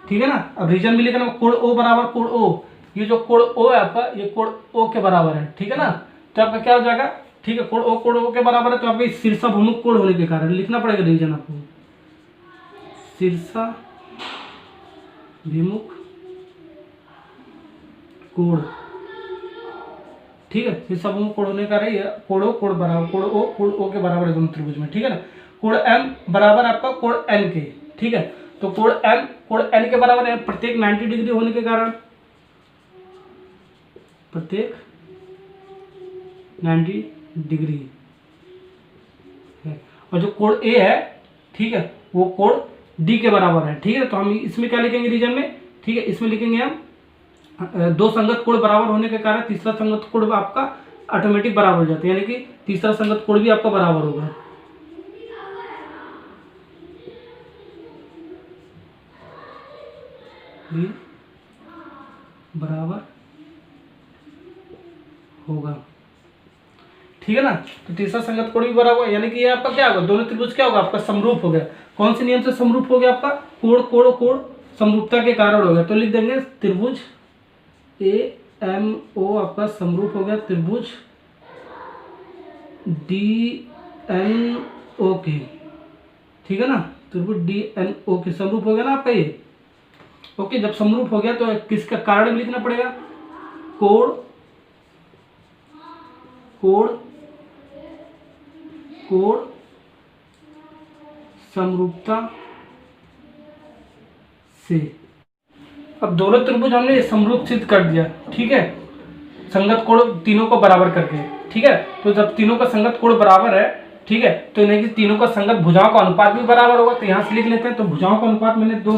ठीक है ना। अब रीजन भी लिखना, कोण O बराबर कोण O, ये जो कोण O है आपका, ये कोण O के बराबर है, ठीक है ना। तो आपका क्या हो जाएगा, ठीक है, कोण O के बराबर है, तो आपका शीर्षाभिमुख कोण होने के कारण लिखना पड़ेगा रीजन आपको, शीर्षाभिमुख कोण, ठीक है। शीर्षाभिमुख कोण होने का रही है, कोण बराबर कोण O के बराबर है दोनों त्रिभुज में, ठीक है ना। कोण M बराबर आपका कोण N के, ठीक है। तो कोण M कोण एन के बराबर है प्रत्येक 90 डिग्री होने के कारण, प्रत्येक 90 डिग्री है। और जो कोण ए है, ठीक है, वो कोण डी के बराबर है। ठीक है, तो हम इसमें क्या लिखेंगे रीजन में, ठीक है, इसमें लिखेंगे हम दो संगत कोण बराबर होने के कारण तीसरा संगत कोण आपका ऑटोमेटिक बराबर हो जाता है, यानी कि तीसरा संगत कोण भी आपका बराबर होगा। भी बराबर होगा, ठीक है ना। तो तीसरा संगत कोण भी बराबर, यानी कि ये आपका क्या होगा, दोनों त्रिभुज क्या होगा आपका समरूप हो गया। कौन से नियम से समरूप हो गया आपका, कोण कोण कोण समरूपता के कारण हो गया। तो लिख देंगे त्रिभुज ए एम ओ आपका समरूप हो गया त्रिभुज डी एन ओ के, ठीक है ना, त्रिभुज डी एन ओ के समरूप हो गया ना आपका ये। ओके, जब समरूप हो गया तो किसका कारण भी लिखना पड़ेगा, कोण कोण कोण समरूपता से। अब दोनों त्रिभुज हमने समरूप सिद्ध कर दिया, ठीक है, संगत कोण तीनों को बराबर करके, ठीक है। तो जब तीनों का संगत कोण बराबर है, ठीक है, तो यानी कि तीनों का संगत भुजाओं का अनुपात भी बराबर होगा। तो यहाँ से लिख लेते हैं, तो भुजाओं का अनुपात मैंने दो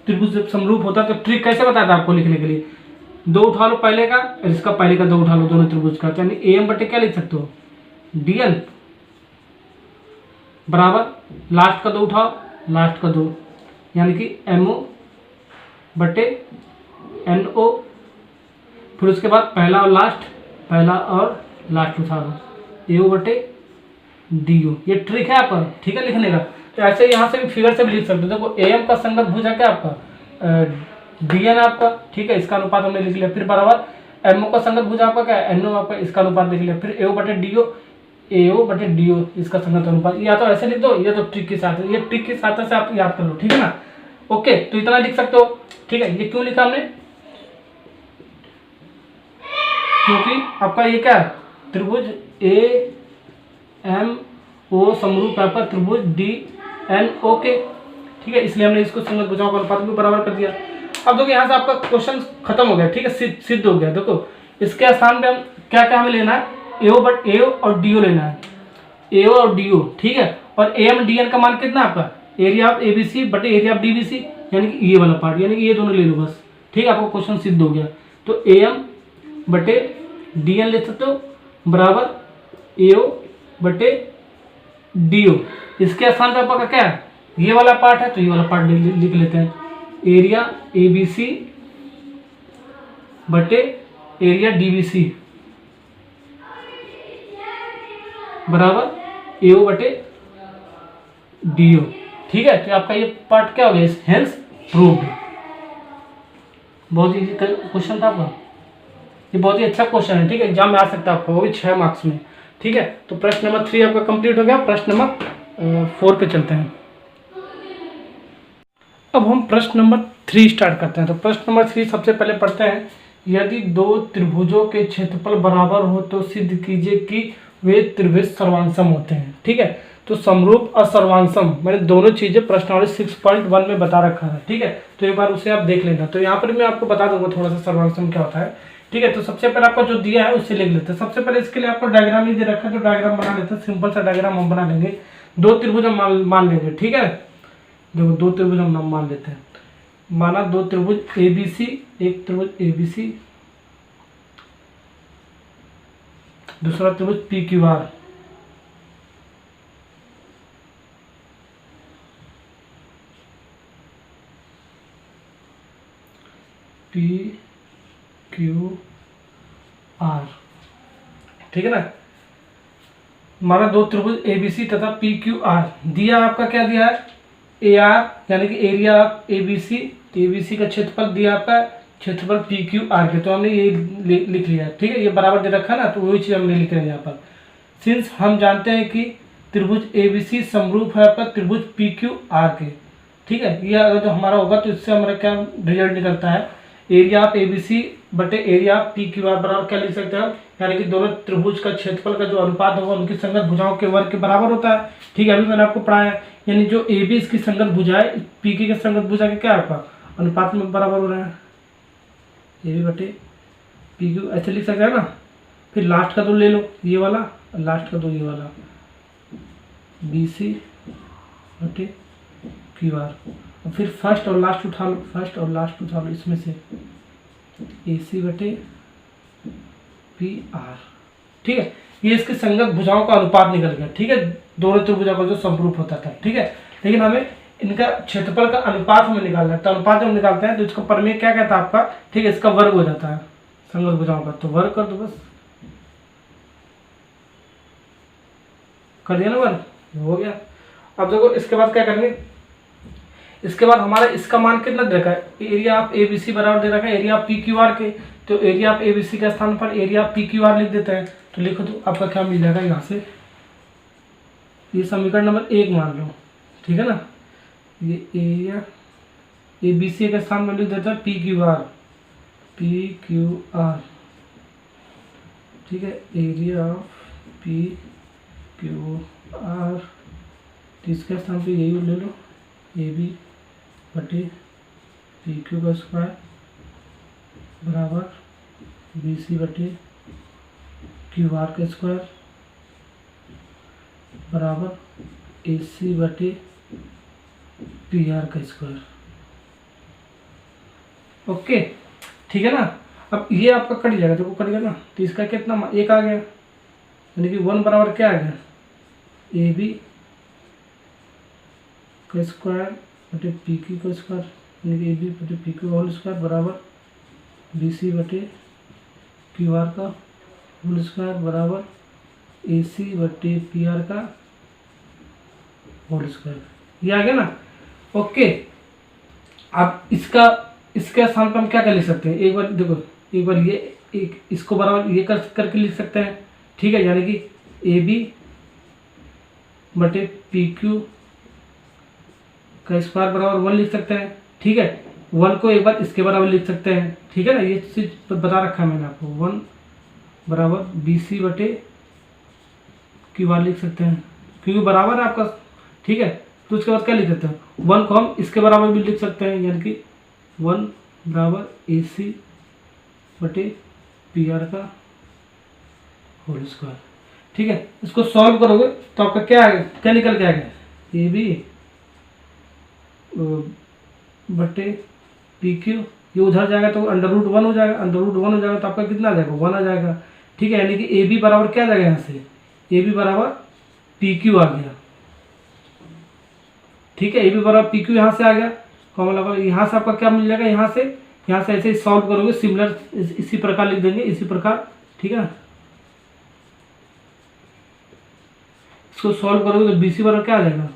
त्रिभुज जब समरूप होता है तो ट्रिक कैसे बताया था आपको लिखने के लिए, दो उठा लो पहले का, इसका पहले का दो उठा लो दोनों त्रिभुज का, यानी ए एम बटे क्या लिख सकते हो, डी एन बराबर लास्ट का दो उठाओ, लास्ट का दो, यानी कि एम ओ बटे एन ओ, फिर उसके बाद पहला और लास्ट, पहला और लास्ट उठा दो, ए ओ बटे डी ओ। ये ट्रिक है आपका, ठीक है, लिखने का। तो ऐसे यहाँ से भी फिगर से भी लिख सकते हो। देखो ए एम का संगत भुजा क्या आपका डी एन आपका, ठीक है, इसका अनुपात हमने लिख लिया। फिर बराबर एम ओ का संगत भुजा आपका क्या है, एन ओ आपका, इसका अनुपात लिख लिया। फिर ए ओ बटे डी ओ, ए ओ बटे डी ओ इसका संगत अनुपात, या तो ऐसे लिख दो या तो ट्रिक के साथ, ये ट्रिक की सहायता से आप याद कर लो, ठीक है ना। ओके, तो इतना लिख सकते हो, ठीक है। ये क्यों लिखा हमने, क्योंकि आपका ये क्या है, त्रिभुज ए एम ओ समरूप है आपका त्रिभुज डी एन ओ के, ठीक है, इसलिए हमने इसको संगत भुजाओं का अनुपात भी बराबर कर दिया। अब देखो यहाँ से आपका क्वेश्चन खत्म हो गया, ठीक है, सिद्ध हो गया। देखो इसके स्थान पे हम क्या क्या हमें लेना है, एओ बट एओ और डीओ लेना है, एओ और डीओ, ठीक है। और ए एम डी एन का मान कितना आपका, एरिया ऑफ एबीसी बटे एरिया ऑफ डीबीसी, यानी कि ये वाला पार्ट, यानी कि ये दोनों ले लो बस, ठीक है, आपको क्वेश्चन सिद्ध हो गया। तो ए एम बटे डी एन ले सकते हो बराबर एओ बटे डीओ। इसके स्थान पे आपका क्या है, ये वाला पार्ट है, तो ये वाला पार्ट लिख लेते हैं, एरिया एबीसी बटे एरिया डीबीसी बराबर एओ बटे डीओ, ठीक है। तो आपका ये पार्ट क्या हो गया, हेंस प्रूव्ड। बहुत इजी क्वेश्चन था आपका, ये बहुत ही अच्छा क्वेश्चन है, ठीक है, एग्जाम में आ सकता है आपको, वो भी 6 मार्क्स में, ठीक है। तो प्रश्न नंबर 3 आपका कंप्लीट हो गया। प्रश्न नंबर 4 पे चलते हैं। अब हम प्रश्न नंबर 3 स्टार्ट करते हैं। तो प्रश्न नंबर 3 सबसे पहले पढ़ते हैं, यदि दो त्रिभुजों के क्षेत्रफल बराबर हो तो सिद्ध कीजिए कि वे त्रिभुज सर्वांसम होते हैं, ठीक है। तो समरूप और सर्वांसम मैंने दोनों चीजें प्रश्नावली 6.1 में बता रखा है, ठीक है, तो एक बार उसे आप देख लेना। तो यहाँ पर मैं आपको बता दूंगा थोड़ा सा सर्वांसम क्या होता है, ठीक है। तो सबसे पहले आपको जो दिया है उससे लिख लेते हैं। सबसे पहले इसके लिए आपको डायग्राम ही दे रखा है, तो डायग्राम बना लेते हैं, सिंपल सा डायग्राम हम बना लेंगे। दो त्रिभुज हम मान लेंगे, ठीक है। देखो दो त्रिभुज हम मान लेते हैं, माना दो त्रिभुज एबीसी, एक त्रिभुज एबीसी, दूसरा त्रिभुज P Q are, P Q R, ठीक है ना। माना दो त्रिभुज एबीसी तथा पी क्यू आर, दिया आपका क्या दिया है, ए आर यानी कि एरिया ऑफ एबीसी, एबीसी का क्षेत्रफल दिया आपका क्षेत्रफल पी क्यू आर के, तो हमने ये लिख लिया, ठीक है, ये बराबर दे रखा ना, तो वही चीज़ हमने लिख रहे हैं यहाँ पर। सिंस हम जानते हैं कि त्रिभुज एबीसी समरूप है आपका त्रिभुज पी क्यू आर के, ठीक है, ये अगर जो हमारा होगा तो इससे हमारा क्या रिजल्ट निकलता है, एरिया ऑफ एबीसी बटे एरिया पी क्यू आर बराबर क्या लिख सकते हैं हम, यानी कि दोनों त्रिभुज का क्षेत्रफल का जो अनुपात होगा उनकी संगत भुजाओं के वर्ग के बराबर होता है। ठीक है, अभी मैंने आपको पढ़ाया, यानी जो ए बी इसकी संगत भुजा है पी की संगत भुजा के क्या आपका अनुपात में बराबर हो रहा है, ए बी बटे पी क्यू ऐसे लिख सकते हैं ना। फिर लास्ट का दो ले लो ये वाला, लास्ट का दो ये वाला, बी सी बटे क्यू आर, और फिर फर्स्ट और लास्ट उठा लो, फर्स्ट और लास्ट उठा लो इसमें से, ए सी बटे पी आर। ठीक है, ये इसके संगत भुजाओं का अनुपात निकल गया। ठीक है, दोनों त्रिभुजों का जो समरूप होता था। ठीक है, लेकिन हमें इनका क्षेत्रफल का अनुपात हमें निकालना है, तो अनुपात जब हम निकालते हैं तो इसका प्रमेय क्या कहता है आपका, ठीक है, इसका वर्ग हो जाता है संगत भुजाओं का, तो वर्ग कर दो बस, कर दिया ना वर्ग, हो गया। अब देखो इसके बाद क्या करेंगे, इसके बाद हमारा इसका मान कितना दे रखा है, area of A B C बराबर दे रखा है area of P Q R के, तो area of A B C के स्थान पर area of P Q R लिख देते हैं। तो लिखो तो आपका क्या मिल जाएगा यहाँ से, ये समीकरण नंबर 1 मान लो। ठीक है ना, ये एरिया ए बी सी के स्थान पर लिख देते हैं P Q are, P Q R. ठीक है, area of P Q are, तो इसके स्थान पर यही ले लो, ए बी बटे पी क्यू का स्क्वायर बराबर बी सी बटे क्यू आर का स्क्वायर बराबर ए सी बटे पी आर का स्क्वायर। ओके, ठीक है ना। अब ये आपका कट जाएगा, देखो कट गया ना, तो इसका कितना 1 आ गया, यानी कि 1 बराबर क्या आ गया, ए बी का स्क्वायर बटे पी क्यू का स्क्वायर, यानी कि ए बी बटे पी क्यू होल स्क्वायर बराबर बी सी बटे क्यू आर का होल स्क्वायर बराबर ए सी बटे पी आर का होल स्क्वायर। ये आ गया ना। ओके, अब इसके स्थान पर हम क्या कर लिख सकते हैं, एक बार देखो, एक बार ये एक इसको बराबर ये करके लिख सकते हैं। ठीक है, यानी कि ए बी बटे पी क्यू का स्क्वायर बराबर 1 लिख सकते हैं। ठीक है, 1 को एक बार इसके बराबर लिख सकते हैं। ठीक है ना, ये चीज बता रखा है मैंने आपको, 1 बराबर बी सी बटे क्यू आर लिख सकते हैं, क्योंकि बराबर है आपका। ठीक है, तो उसके बाद क्या लिख सकते हैं, 1 को हम इसके बराबर भी लिख सकते हैं, यानी कि 1 बराबर ए सी बटे पी आर का होल स्क्वायर। ठीक है, इसको सॉल्व करोगे तो आपका क्या आएगा, क्या निकल के आएगा, ए बी बटे पी क्यू, ये उधर जाएगा तो √1 हो जाएगा, √1 हो जाएगा तो आपका कितना आ जाएगा, 1 आ जाएगा। ठीक है, यानी कि ए बी बराबर क्या आ जाएगा, यहाँ से ए बी बराबर पी क्यू आ गया। ठीक है, ए बी बराबर पी क्यू यहाँ से आ गया, कॉमन लगा, यहाँ से आपका क्या मिल जाएगा, यहाँ से ऐसे ही सॉल्व करोगे, सिमिलर इसी प्रकार लिख देंगे, इसी प्रकार। ठीक है, इसको सॉल्व करोगे तो बी सी बराबर क्या आ जाएगा,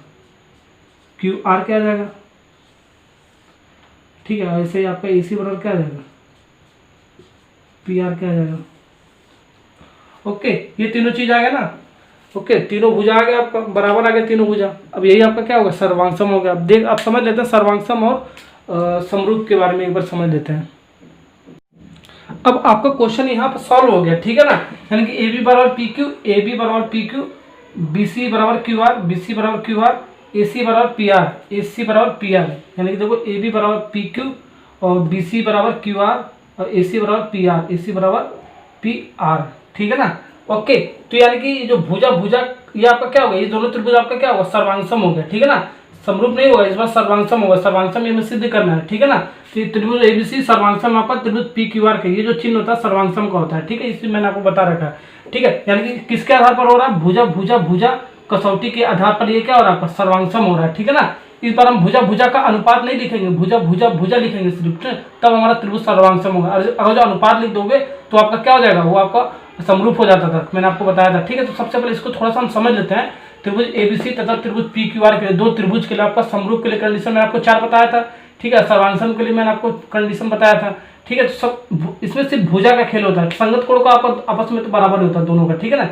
क्यू आर क्या आ जाएगा। ठीक है, ऐसे ही आपका ए सी बराबर क्या आ जाएगा, पी आर क्या आ जाएगा। ओके, ये तीनों चीज आ गया ना। ओके, तीनों भुजा आ गया आपका, बराबर आ गया तीनों भुजा। अब यही आपका क्या होगा, सर्वांगसम हो गया। अब समझ लेते हैं सर्वांगसम और समरूप के बारे में एक बार समझ लेते हैं। अब आपका क्वेश्चन यहाँ पर सॉल्व हो गया। ठीक है ना, यानी कि ए बी बराबर पी क्यू, ए बी बराबर पी क्यू, बी सी बराबर क्यू आर, बी सी बराबर क्यू आर, ए सी बराबर पी आर, ए सी बराबर पी आर, यानी कि देखो ए बी बराबर पी क्यू और बी सी बराबर क्यू आर और ए सी बराबर पी आर, ए सी बराबर पी आर। ठीक है ना। ओके, तो यानी कि जो भुजा ये आपका क्या होगा, ये दोनों त्रिभुज आपका क्या होगा, सर्वांगसम हो गया। ठीक है ना, समरूप नहीं होगा, इस बार सर्वांगसम होगा। सर्वांगसम ये सिद्ध करना है। ठीक है ना, तो ये त्रिभुज एबीसी सर्वांगसम आपका त्रिभुज पी क्यू आर का ये जो चिन्ह होता है सर्वांगसम का होता है। ठीक है, इसी मैंने आपको बता रखा है। ठीक है, यानी कि किसके आधार पर हो रहा है, भुजा कसौटी के आधार पर ये क्या हो रहा है, आपका सर्वांगसम हो रहा है। ठीक है ना, इस बार हम भुजा का अनुपात नहीं लिखेंगे, भुजा लिखेंगे सिर्फ, तब हमारा त्रिभुज सर्वांगसम होगा। अगर जो अनुपात लिख दोगे तो आपका क्या हो जाएगा, वो आपका समरूप हो जाता था, मैंने आपको बताया था। ठीक है, तो सबसे पहले इसको थोड़ा सा हम समझ लेते हैं। त्रिभुज एबीसी तथा त्रिभुज पी क्यू आर के लिए, दो त्रिभुज के लिए आपका समरूप के लिए कंडीशन मैंने आपको 4 बताया था। ठीक है, सर्वांगसम के लिए मैंने आपको कंडीशन बताया था। ठीक है, तो सब इसमें सिर्फ भुजा का खेल होता है, संगत कोण का आपस में तो बराबर होता है दोनों का। ठीक है ना,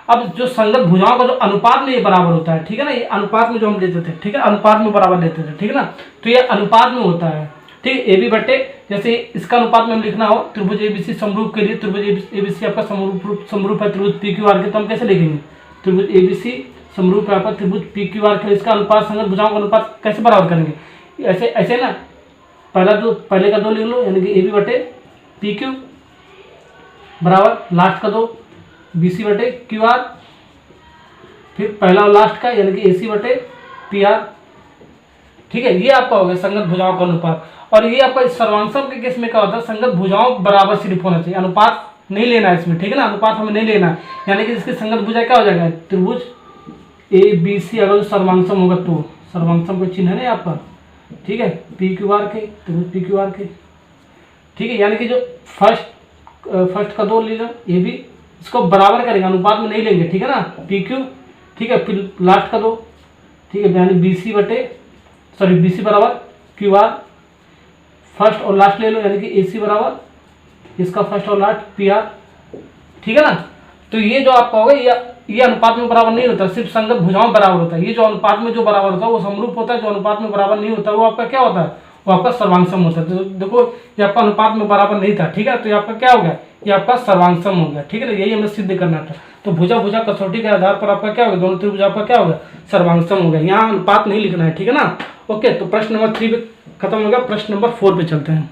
अब जो संगत भुजाओं का जो अनुपात में ये बराबर होता है। ठीक है ना, ये अनुपात में जो हम लेते थे, ठीक है, अनुपात में बराबर लेते थे। ठीक है ना, तो ये अनुपात में होता है। ठीक है। ए बी बटे जैसे इसका अनुपात में हम लिखना हो त्रिभुज एबीसी समरूप के लिए, त्रिभुज एबीसी आपका समरूप है त्रिभुज पी क्यू आर के, तो हम कैसे लिखेंगे त्रिभुज एबीसी समरूप है आपका त्रिभुज पी क्यू आर के, इसका अनुपात संगत भुजाओं का अनुपात कैसे बराबर करेंगे, ऐसे ऐसे ना, पहले का 2 लिख लो यानी कि ए बी बटे पी क्यू बराबर लास्ट का 2 बी सी बटे क्यू आर, फिर पहला और लास्ट का यानी कि ए सी बटे पी आर। ठीक है, ये आपका हो गया संगत भुजाओं का अनुपात। और ये आपका सर्वांशम के केस में क्या होता है, संगत भुजाओं बराबर सिर्फ होना चाहिए, अनुपात नहीं लेना है इसमें, ठीक है ना, अनुपात हमें नहीं लेना है, यानी कि इसकी संगत भुजा क्या हो जाएगा त्रिभुज ए बी सी, अगर सर्वांशम होगा तो सर्वांशम का चिन्ह है ना यहाँ पर, ठीक है, पी क्यू आर के, त्रिभुज पी क्यू आर के, ठीक है, यानी कि जो फर्स्ट का 2 ले लो ए बी, इसको बराबर करेंगे, अनुपात में नहीं लेंगे, ठीक है ना, पी क्यू, ठीक है, फिर लास्ट का 2, ठीक है, यानी बी सी बराबर क्यू आर, फर्स्ट और लास्ट ले लो यानी कि ए सी बराबर इसका फर्स्ट और लास्ट पी आर, ठीक है ना। तो ये जो आपका होगा ये अनुपात में बराबर नहीं होता, सिर्फ संगत भुजाओं बराबर होता है। ये जो अनुपात में जो बराबर होता है वो समरूप होता है, जो अनुपात में बराबर नहीं होता वो आपका क्या होता है, वो आपका सर्वांशम होता है। तो देखो ये आपका अनुपात में बराबर नहीं था, ठीक है, तो ये आपका क्या हो गया, ये आपका सर्वांशम हो गया, ठीक है ना, यही हमें सिद्ध करना था। तो भुजा कसौटी के आधार पर आपका क्या होगा, दोनों त्रिभुज आपका क्या होगा, सर्वांशम हो गया, यहाँ अनुपात नहीं लिखना है, ठीक है ना। ओके, तो प्रश्न नंबर 3 पे खत्म हो गया, प्रश्न नंबर 4 पे चलते हैं।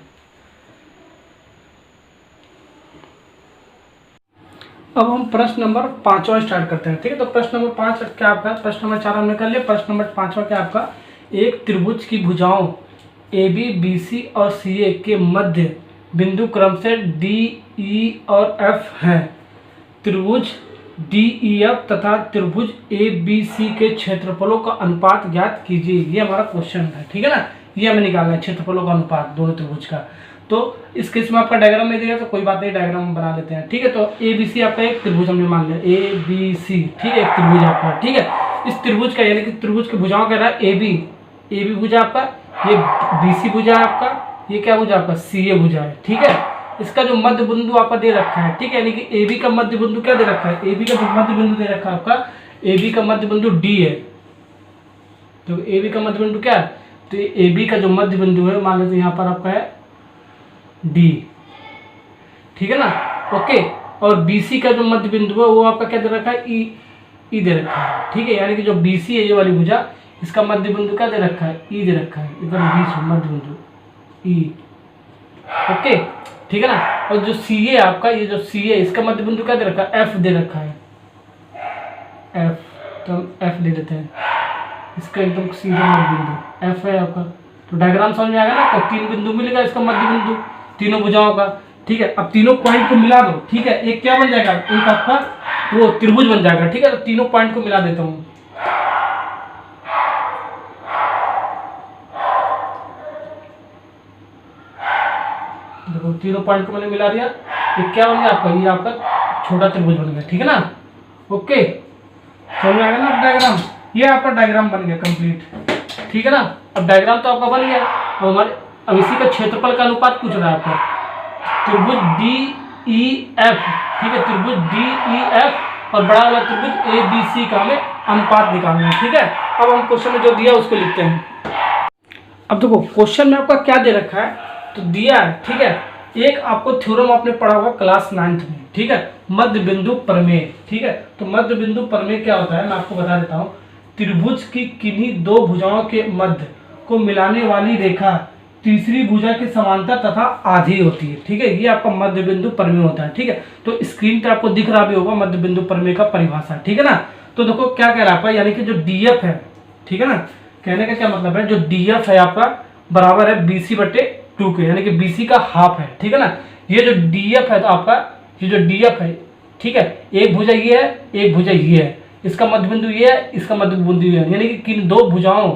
अब हम प्रश्न नंबर 5वां स्टार्ट करते हैं, ठीक है। तो प्रश्न नंबर 5 क्या आपका, प्रश्न नंबर 4 हमने कर लिया, प्रश्न नंबर 5वां क्या आपका, एक त्रिभुज की भुजाओं ए बी बी सी और सी ए के मध्य बिंदु क्रम से डी ई और एफ हैं। त्रिभुज डी ई एफ तथा त्रिभुज ए बी सी के क्षेत्रफलों का अनुपात ज्ञात कीजिए, ये हमारा क्वेश्चन है, ठीक है ना, ये हमें निकालना है क्षेत्रफलों का अनुपात दोनों त्रिभुज का। तो इस केस में आपका डायग्राम नहीं दिया तो कोई बात नहीं, डायग्राम बना लेते हैं, ठीक है। तो ए बी सी आपका एक त्रिभुज हमने मान लिया, ए बी सी, ठीक है, एक त्रिभुज आपका, ठीक है। इस त्रिभुज का यानी कि त्रिभुज की भुजाओं कह रहा है ए बी भुजा आपका, ये बी सी भुजा है आपका, ये क्या भुजा आपका सी ए भुजा है, ठीक है। इसका जो मध्य बिंदु आपका दे रखा है, ठीक है, यानी कि ए बी का मध्य बिंदु क्या दे रखा है, ए बी का जो मध्य बिंदु दे रखा है आपका, ए बी का मध्य बिंदु डी है। तो ए बी का मध्य बिंदु क्या है, तो ए बी का जो मध्य बिंदु है मान लीजिए यहाँ पर आपका है डी, ठीक है ना, ओके। और बी सी का जो मध्य बिंदु है वो आपका क्या दे रखा है, ई दे रखा है, ठीक है, यानी कि जो बी सी है ये वाली भुजा, इसका मध्य बिंदु क्या दे रखा है, ई दे रखा है, इधर बीच में मध्य बिंदु ई, ओके, ठीक है ना। और जो सी ए आपका, ये जो सी ए इसका मध्य बिंदु क्या दे रखा है, एफ दे रखा है, एफ, तो हम एफ ले लेते हैं, इसका एकदम सीधा मध्य बिंदु एफ है आपका। तो डायग्राम समझ में आएगा ना, तो 3 बिंदु मिलेगा इसका मध्य बिंदु तीनों भुजाओं का, ठीक है। अब तीनों पॉइंट को मिला दो, ठीक है, एक क्या बन जाएगा, एक आपका वो त्रिभुज बन जाएगा, ठीक है। तो तीनों पॉइंट को मिला देता हूँ, देखो तीनों पॉइंट को मैंने मिला दिया, ये क्या बन गया आपका, ये आपका छोटा त्रिभुज बन गया, ठीक है ना, ओके, समझ में आएगा ना डायग्राम, ये आपका डायग्राम बन गया कंप्लीट, ठीक है ना। अब डायग्राम तो आपका बन गया, तो हमारे अब इसी का क्षेत्रफल का अनुपात पूछ रहा है आपका, त्रिभुज डी ई एफ, ठीक है, त्रिभुज डी ई एफ और बड़ा वाला त्रिभुज ए बी सी का हमें अनुपात निकालना है, ठीक है। अब हम क्वेश्चन में जो दिया उसको लिखते हैं। अब देखो क्वेश्चन में आपका क्या दे रखा है, तो दिया है, ठीक है, एक आपको थ्योरम आपने पढ़ा होगा क्लास 9th में, ठीक है, मध्य बिंदु प्रमेय, ठीक है। तो मध्य बिंदु प्रमेय क्या होता है मैं आपको बता देता हूँ, त्रिभुज की किन्हीं दो भुजाओं के मध्य को मिलाने वाली रेखा तीसरी भुजा के समांतर तथा आधी होती है, ठीक है, ये आपका मध्य बिंदु प्रमेय होता है, ठीक है। तो स्क्रीन पे आपको दिख रहा भी होगा मध्य बिंदु प्रमेय का परिभाषा, ठीक है ना। तो देखो क्या कह रहा है आपका, यानी कि जो डीएफ है, ठीक है ना, कहने का क्या मतलब है, जो डीएफ है आपका बराबर है बीसी बटे 2 के, यानी कि बीसी का हाफ है, ठीक है ना। ये जो डीएफ है तो आपका ये जो डीएफ है, ठीक है, एक भुजा ये है, एक भुजा ये है, इसका मध्य बिंदु ये है, इसका मध्य बिंदु ये है, यानी कि किन दो भुजाओं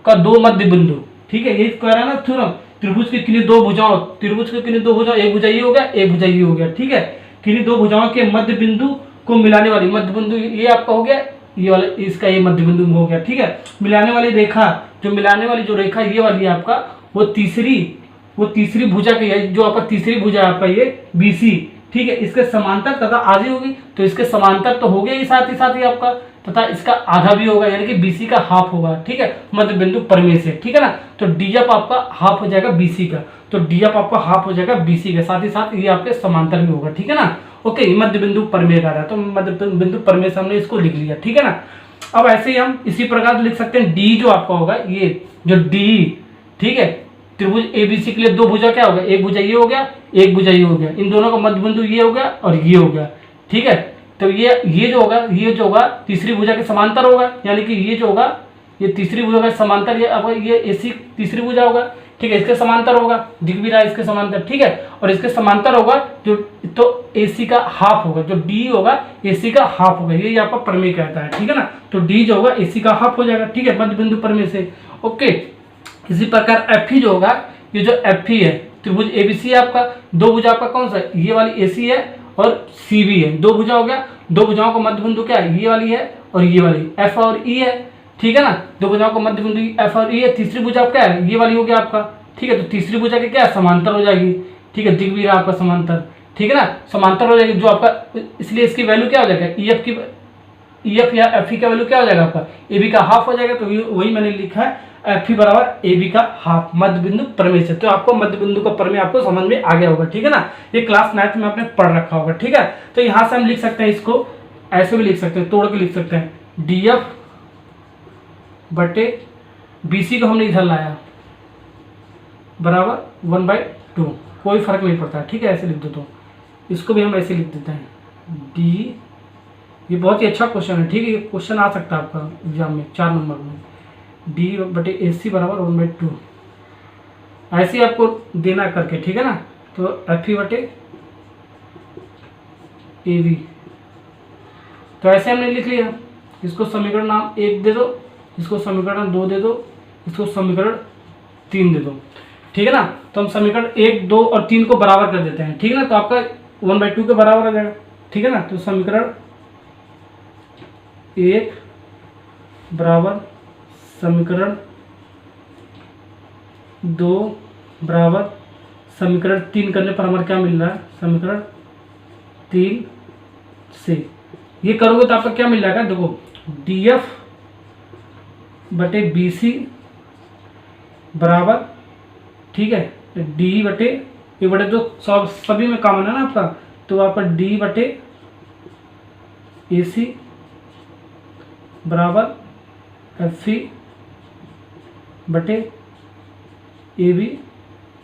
का दो मध्य बिंदु, ठीक है, यही कह रहा है ना थ्योरम, त्रिभुज की किन्हीं दो भुजाओं, त्रिभुज के किन्हीं दो भुजाओं, एक भुजा ये हो गया, एक भुजा ये हो गया, ठीक है, किन्हीं दो भुजाओं के मध्य बिंदु को मिलाने वाली, मध्य बिंदु ये आपका हो गया, ये वाला इसका ये मध्य बिंदु हो गया, ठीक है। मिलाने वाली रेखा, जो मिलाने वाली जो रेखा ये वाली है आपका, वो तीसरी भुजा की है, जो आपका तीसरी भुजा है आपका ये बीसी, ठीक है, इसके समांतर तथा आधी होगी, तो इसके समांतर तो हो गया ही साथ ही आपका, तथा इसका आधा भी होगा, यानी कि बीसी का हाफ होगा। ठीक है, मध्य बिंदु प्रमेय से। ठीक है ना, तो डी एफ आपका हाफ हो जाएगा बीसी का, तो डी एफ आपका हाफ हो जाएगा बीसी का, साथ ही साथ ये आपके समांतर भी होगा। ठीक है ना, ओके, मध्य बिंदु प्रमेय का रहा, तो मध्य बिंदु प्रमेय से हमने इसको लिख लिया। ठीक है ना, अब ऐसे ही हम इसी प्रकार लिख सकते हैं डी जो आपका होगा, ये जो डी, ठीक है, त्रिभुज एबीसी के लिए दो भुजा क्या होगा, एक भुजा ये हो गया, एक भुजा ये हो गया, इन दोनों का मध्य बिंदु ये हो गया और ये हो गया। ठीक है, तो ये जो होगा तीसरी भुजा के समांतर होगा, यानी कि ये जो होगा ये तीसरी भुजा का समांतर, ये एसी तीसरी भुजा होगा। ठीक है, इसके समांतर होगा, दिख भी रहा है इसके समांतर। ठीक है, और इसके समांतर होगा जो, तो एसी का हाफ होगा, जो डी होगा एसी का हाफ होगा, ये आपका प्रमेय कहता है। ठीक है ना, तो डी जो होगा एसी का हाफ हो जाएगा। ठीक है, मध्य बिंदु प्रमेय से। ओके, इसी प्रकार एफ ही जो होगा, ये जो एफ ही है, त्रिभुज एबीसी है आपका, दो भुजा आपका कौन सा है, ये वाली एसी है और सी भी है, दो भुजा हो गया, दो भुजाओं का मध्य बिंदु क्या है, ये वाली है और ये वाली, एफ और ई है। ठीक है ना, दो भुजाओं का मध्य बिंदु एफ और ई है, तीसरी भुजा क्या है, ये वाली हो गया आपका। ठीक है, तो तीसरी भुजा के क्या है, समांतर हो जाएगी। ठीक है, दिख भी रहा आपका समांतर। ठीक है ना, समांतर हो जाएगी जो आपका, इसलिए इसकी वैल्यू क्या हो जाएगा, ई एफ की, ई एफ या एफ ई का वैल्यू क्या हो जाएगा आपका, ए बी का हाफ हो जाएगा। तो वही मैंने लिखा है एफ ई बराबर ए बी का हाफ, मध्य बिंदु प्रमेय से। तो आपको मध्य बिंदु का प्रमेय आपको समझ में आ गया होगा। ठीक है ना, ये क्लास 9th में आपने पढ़ रखा होगा। ठीक है, तो यहां से हम लिख सकते हैं, इसको ऐसे भी लिख सकते हैं, तोड़ के लिख सकते हैं, डी एफ बटे बीसी को हमने इधर लाया बराबर 1/2, कोई फर्क नहीं पड़ता। ठीक है, ऐसे लिख दो, तो इसको भी हम ऐसे लिख देते हैं डी, ये बहुत ही अच्छा क्वेश्चन है। ठीक है, ये क्वेश्चन आ सकता है आपका एग्जाम में 4 नंबर में, डी बटे ए सी बराबर 1/2, ऐसे ही आपको देना करके। ठीक है ना, तो एफ ई बटे ए बी, तो ऐसे हमने लिख लिया। इसको समीकरण नाम 1 दे दो, इसको समीकरण 2 दे दो, इसको समीकरण 3 दे दो। ठीक है ना, तो हम समीकरण 1, 2 और 3 को बराबर कर देते हैं। ठीक है ना, तो आपका 1/2 के बराबर आ जाएगा। ठीक है ना, तो समीकरण 1 बराबर समीकरण 2 बराबर समीकरण 3 करने पर हमारा क्या मिल रहा है, समीकरण 3 से ये करोगे तो आपका क्या मिल जाएगा, देखो डी एफ बटे बी सी बराबर, ठीक है, डी बटे ये बटे तो सभी में कॉमन है ना आपका, तो आपका डी बटे ए सी बराबर एफ ई बटे ए बी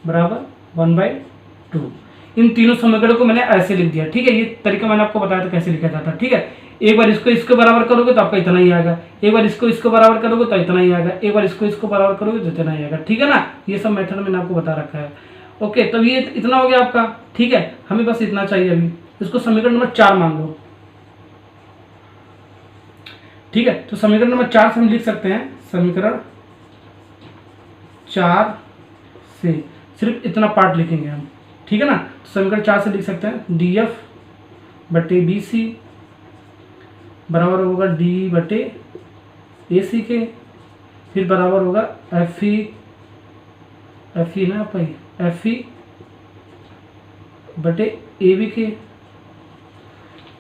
बराबर 1/2। इन तीनों समीकरणों को मैंने ऐसे लिख दिया। ठीक है, ये तरीका मैंने आपको बताया था कैसे लिखा जाता है। ठीक है, एक बार इसको इसके बराबर करोगे तो आपका इतना ही आएगा, एक बार इसको बराबर करोगे तो इतना ही आएगा, एक बार इसको बराबर करोगे तो इतना ही आएगा। ठीक है ना, ये सब मेथड मैंने आपको बता रखा है। ओके, तो ये इतना हो गया आपका। ठीक है, हमें बस इतना चाहिए अभी, इसको समीकरण नंबर 4 मान लो। ठीक है, तो समीकरण नंबर 4 से हम लिख सकते हैं, समीकरण 4 से सिर्फ इतना पार्ट लिखेंगे हम। ठीक है ना, तो समीकरण 4 से लिख सकते हैं डी एफ बटे बी सी बराबर होगा डी बटे ए सी के, फिर बराबर होगा एफ ई ना भाई, एफ ई बटे ए बी के।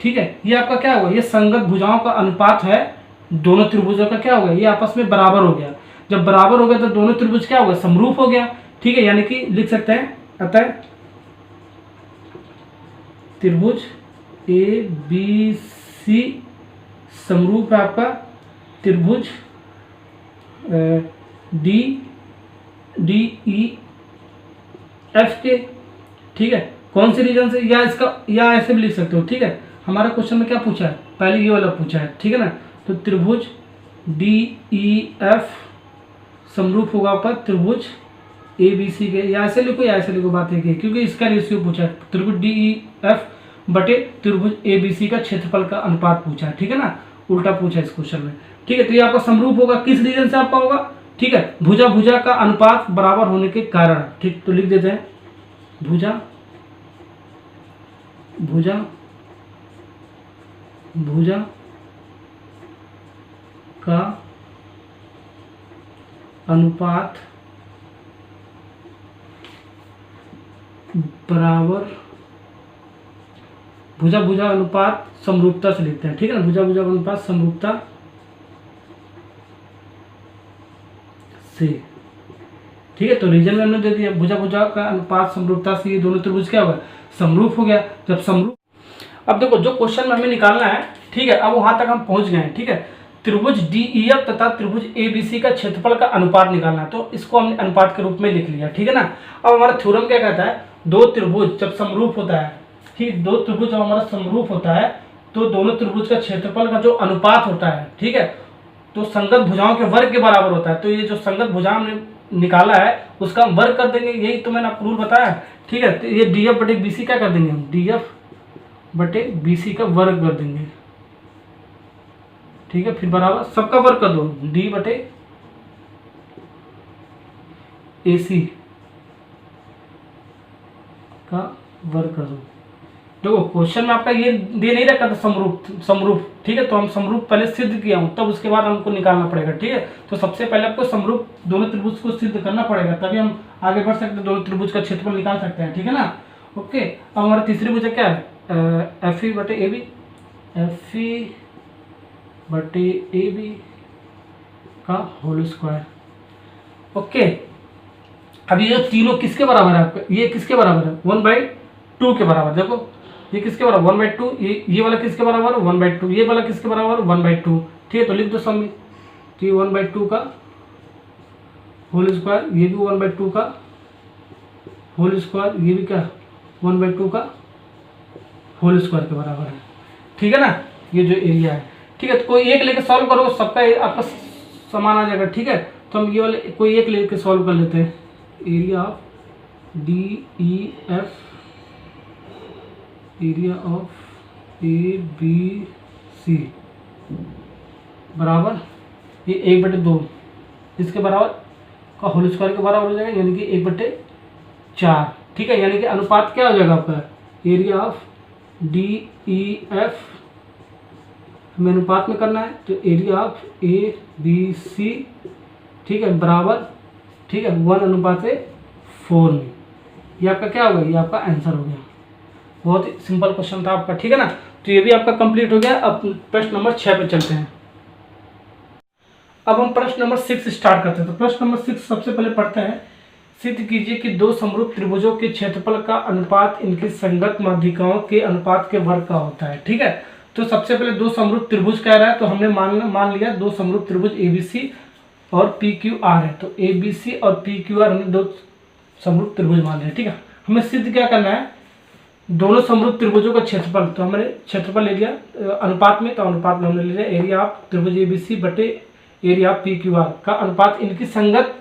ठीक है, ये आपका क्या होगा, ये संगत भुजाओं का अनुपात है, दोनों त्रिभुजों का क्या होगा, ये आपस में बराबर हो गया। जब बराबर हो गया तो दोनों त्रिभुज क्या होगा, समरूप हो गया। ठीक है, यानी कि लिख सकते हैं, अतः त्रिभुज ए बी सी समरूप है आपका त्रिभुज डी डी ई एफ के। ठीक है, कौन से रीजन से, या इसका या ऐसे भी लिख सकते हो। ठीक है, हमारा क्वेश्चन में क्या पूछा है, पहले ये वाला पूछा है। ठीक है ना, तो त्रिभुज डी ई एफ समरूप होगा आपका त्रिभुज ए बी सी के, या ऐसे लिखो या ऐसे लिखो, बात एक है, क्योंकि इसका रेशियो पूछा है, त्रिभुज डी ई एफ बटे त्रिभुज ए बी सी का क्षेत्रफल का अनुपात पूछा है। ठीक है ना, उल्टा पूछा है इस क्वेश्चन में। ठीक है, तो ये आपका समरूप होगा, किस रीजन से आपका होगा, ठीक है, भुजा भुजा का अनुपात बराबर होने के कारण। ठीक, तो लिख देते हैं भुजा भुजा भुजा का अनुपात बराबर भुजा भुजा अनुपात समरूपता से लिखते हैं, ठीक है ना, भुजा भुजा अनुपात समरूपता से, ठीक है। तो रीजन में हमने दे दिया भुजा भुजा का अनुपात समरूपता से, ये दोनों त्रिभुज क्या होगा, समरूप हो गया। जब समरूप, अब देखो जो क्वेश्चन में हमें निकालना है, ठीक है, अब वहां तक हम पहुंच गए हैं, ठीक है। त्रिभुज DEF तथा त्रिभुज ABC का क्षेत्रफल का अनुपात निकालना है, तो इसको हमने अनुपात के रूप में लिख लिया, ठीक है ना। अब हमारा थ्योरम क्या कहता है, दो त्रिभुज जब समरूप होता है, ठीक, दो त्रिभुज जब हमारा समरूप होता है तो दोनों त्रिभुज का क्षेत्रफल का जो अनुपात होता है, ठीक है, तो संगत भुजाओं के वर्ग के बराबर होता है। तो ये जो संगत भुजा हमने निकाला है उसका हम वर्ग कर देंगे, यही तो मैंने आपको रूल बताया, ठीक है। तो ये DF बटे BC क्या कर देंगे हम, DF बटे BC का वर्ग कर देंगे, ठीक है। फिर बराबर सबका वर्ग कर दो, D बटे AC का वर्ग कर दो। देखो क्वेश्चन में आपका ये दे नहीं रखा था समरूप समरूप, ठीक है, तो हम समरूप पहले सिद्ध किया हूं, तब उसके बाद हमको निकालना पड़ेगा, ठीक है। तो सबसे पहले आपको समरूप दोनों त्रिभुज को सिद्ध करना पड़ेगा, तभी हम आगे बढ़ सकते हैं, दोनों त्रिभुज का क्षेत्रफल निकाल सकते हैं, ठीक है ना। ओके, अब हमारा तीसरी भुजा क्या है, FE बटे AB, FE बटे AB का होल स्क्वायर। ओके, अब ये जो तीनों किसके बराबर है आपका, ये किसके बराबर है, 1/2 के बराबर। देखो ये किसके बराबर 1/2, ये वाला किसके बराबर 1/2, ये वाला किसके बराबर 1/2, ठीक है। तो लिख दो सब में, तो ये 1/2 का होल स्क्वायर, ये भी 1/2 का होल स्क्वायर, ये भी क्या 1/2 का होल स्क्वायर के बराबर है, ठीक है ना। ये जो एरिया है, ठीक है, तो कोई एक लेके सॉल्व करो, सबका आपका समान आ जाएगा, ठीक है। तो हम ये वाले कोई एक लेके सॉल्व कर लेते हैं, area of DEF, area of ABC बराबर ये 1/2 इसके बराबर का होल स्क्वायर के बराबर हो जाएगा, यानी कि 1/4, ठीक है। यानी कि अनुपात क्या हो जाएगा आपका, एरिया ऑफ DEF हमें अनुपात में करना है, तो एरिया ऑफ ABC, ठीक है, बराबर, ठीक है, 1/4 में। ये आपका क्या होगा, ये आपका आंसर हो गया। बहुत ही सिंपल क्वेश्चन था आपका, ठीक है ना। तो ये भी आपका कंप्लीट हो गया। अब प्रश्न नंबर 6 पे चलते हैं। अब हम प्रश्न नंबर 6 स्टार्ट करते हैं। तो प्रश्न नंबर 6 सबसे पहले पढ़ते हैं, सिद्ध कीजिए कि दो समरूप त्रिभुजों के क्षेत्रफल का अनुपात इनकी संगत माध्यिकाओं के अनुपात के वर्ग का होता है, ठीक है। तो सबसे पहले दो समरूप त्रिभुज कह रहा है, तो हमने मान लिया दो समरूप त्रिभुज ABC और PQR है। तो ABC और PQR हमने दो समरूप त्रिभुज मान लिया, ठीक है। हमें सिद्ध क्या करना है, दोनों समरूप त्रिभुजों का क्षेत्रफल, तो हमने क्षेत्रफल ले लिया अनुपात में, तो अनुपात में हमने ले लिया एरिया ऑफ त्रिभुज ABC बटे एरिया ऑफ PQR का अनुपात इनकी संगत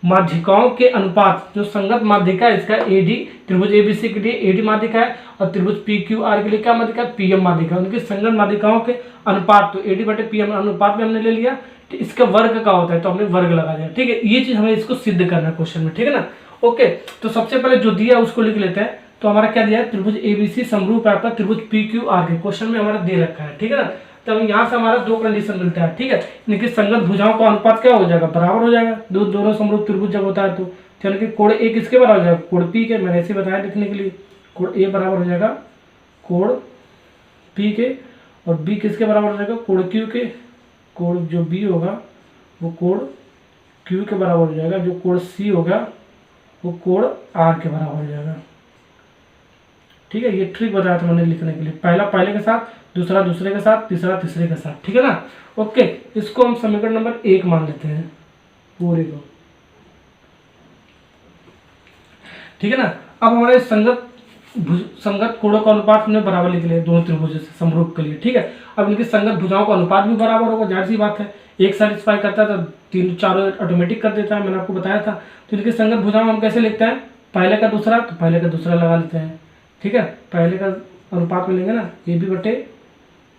माध्यिकाओं के अनुपात, जो संगत माध्यिका है इसका AD, त्रिभुज ABC के लिए AD माध्यिका है, और त्रिभुज PQR के लिए क्या माध्यिका है, PM माध्यिका, उनकी संगत माध्यिकाओं के अनुपात, तो AD बटे PM अनुपात में हमने ले लिया। तो इसका वर्ग का होता है, तो हमने वर्ग लगा दिया, ठीक है। ये चीज हमें इसको सिद्ध करना है क्वेश्चन में, ठीक है ना। ओके, तो सबसे पहले जो दिया उसको लिख लेते हैं। तो हमारा क्या दिया है, त्रिभुज ABC समरूप है आपका त्रिभुज PQR के, क्वेश्चन में हमारा दे रखा है, ठीक है ना। तब यहाँ से हमारा दो कंडीशन मिलता है, ठीक है। इनकी संगत भुजाओं का अनुपात क्या हो जाएगा, बराबर हो जाएगा। दोनों समरूप त्रिभुज जब होता है तो यानी कि कोण A किसके बराबर हो जाएगा, कोण P के, मैंने ऐसे बताया लिखने के लिए, कोण A बराबर हो जाएगा कोण P के, और B किसके बराबर हो जाएगा, कोण Q के। कोण जो B होगा वो कोण Q के बराबर हो जाएगा, जो कोण C होगा वो कोण R के बराबर हो जाएगा, ठीक है। ये ट्रिक बताया था मैंने लिखने के लिए, पहला पहले के साथ, दूसरा दूसरे के साथ, तीसरा तीसरे के साथ, ठीक है ना। ओके, इसको हम समीकरण नंबर 1 मान लेते हैं पूरे को, ठीक है ना। अब हमारे संगत कोणों का अनुपात हमने बराबर लिख लिया दोनों त्रिभुजों से समरूप के लिए, ठीक है। अब इनकी संगत भुजाओं का अनुपात भी बराबर होगा, जाहिर सी बात है, एक सेटिस्फाई करता है तो तीन चारों ऑटोमेटिक कर देता है, मैंने आपको बताया था। तो इनकी संगत भुजाओं हम कैसे लिखते हैं, पहले का दूसरा, तो पहले का दूसरा लगा लेते हैं, ठीक है। पहले का अनुपात में लेंगे ना, AB बटे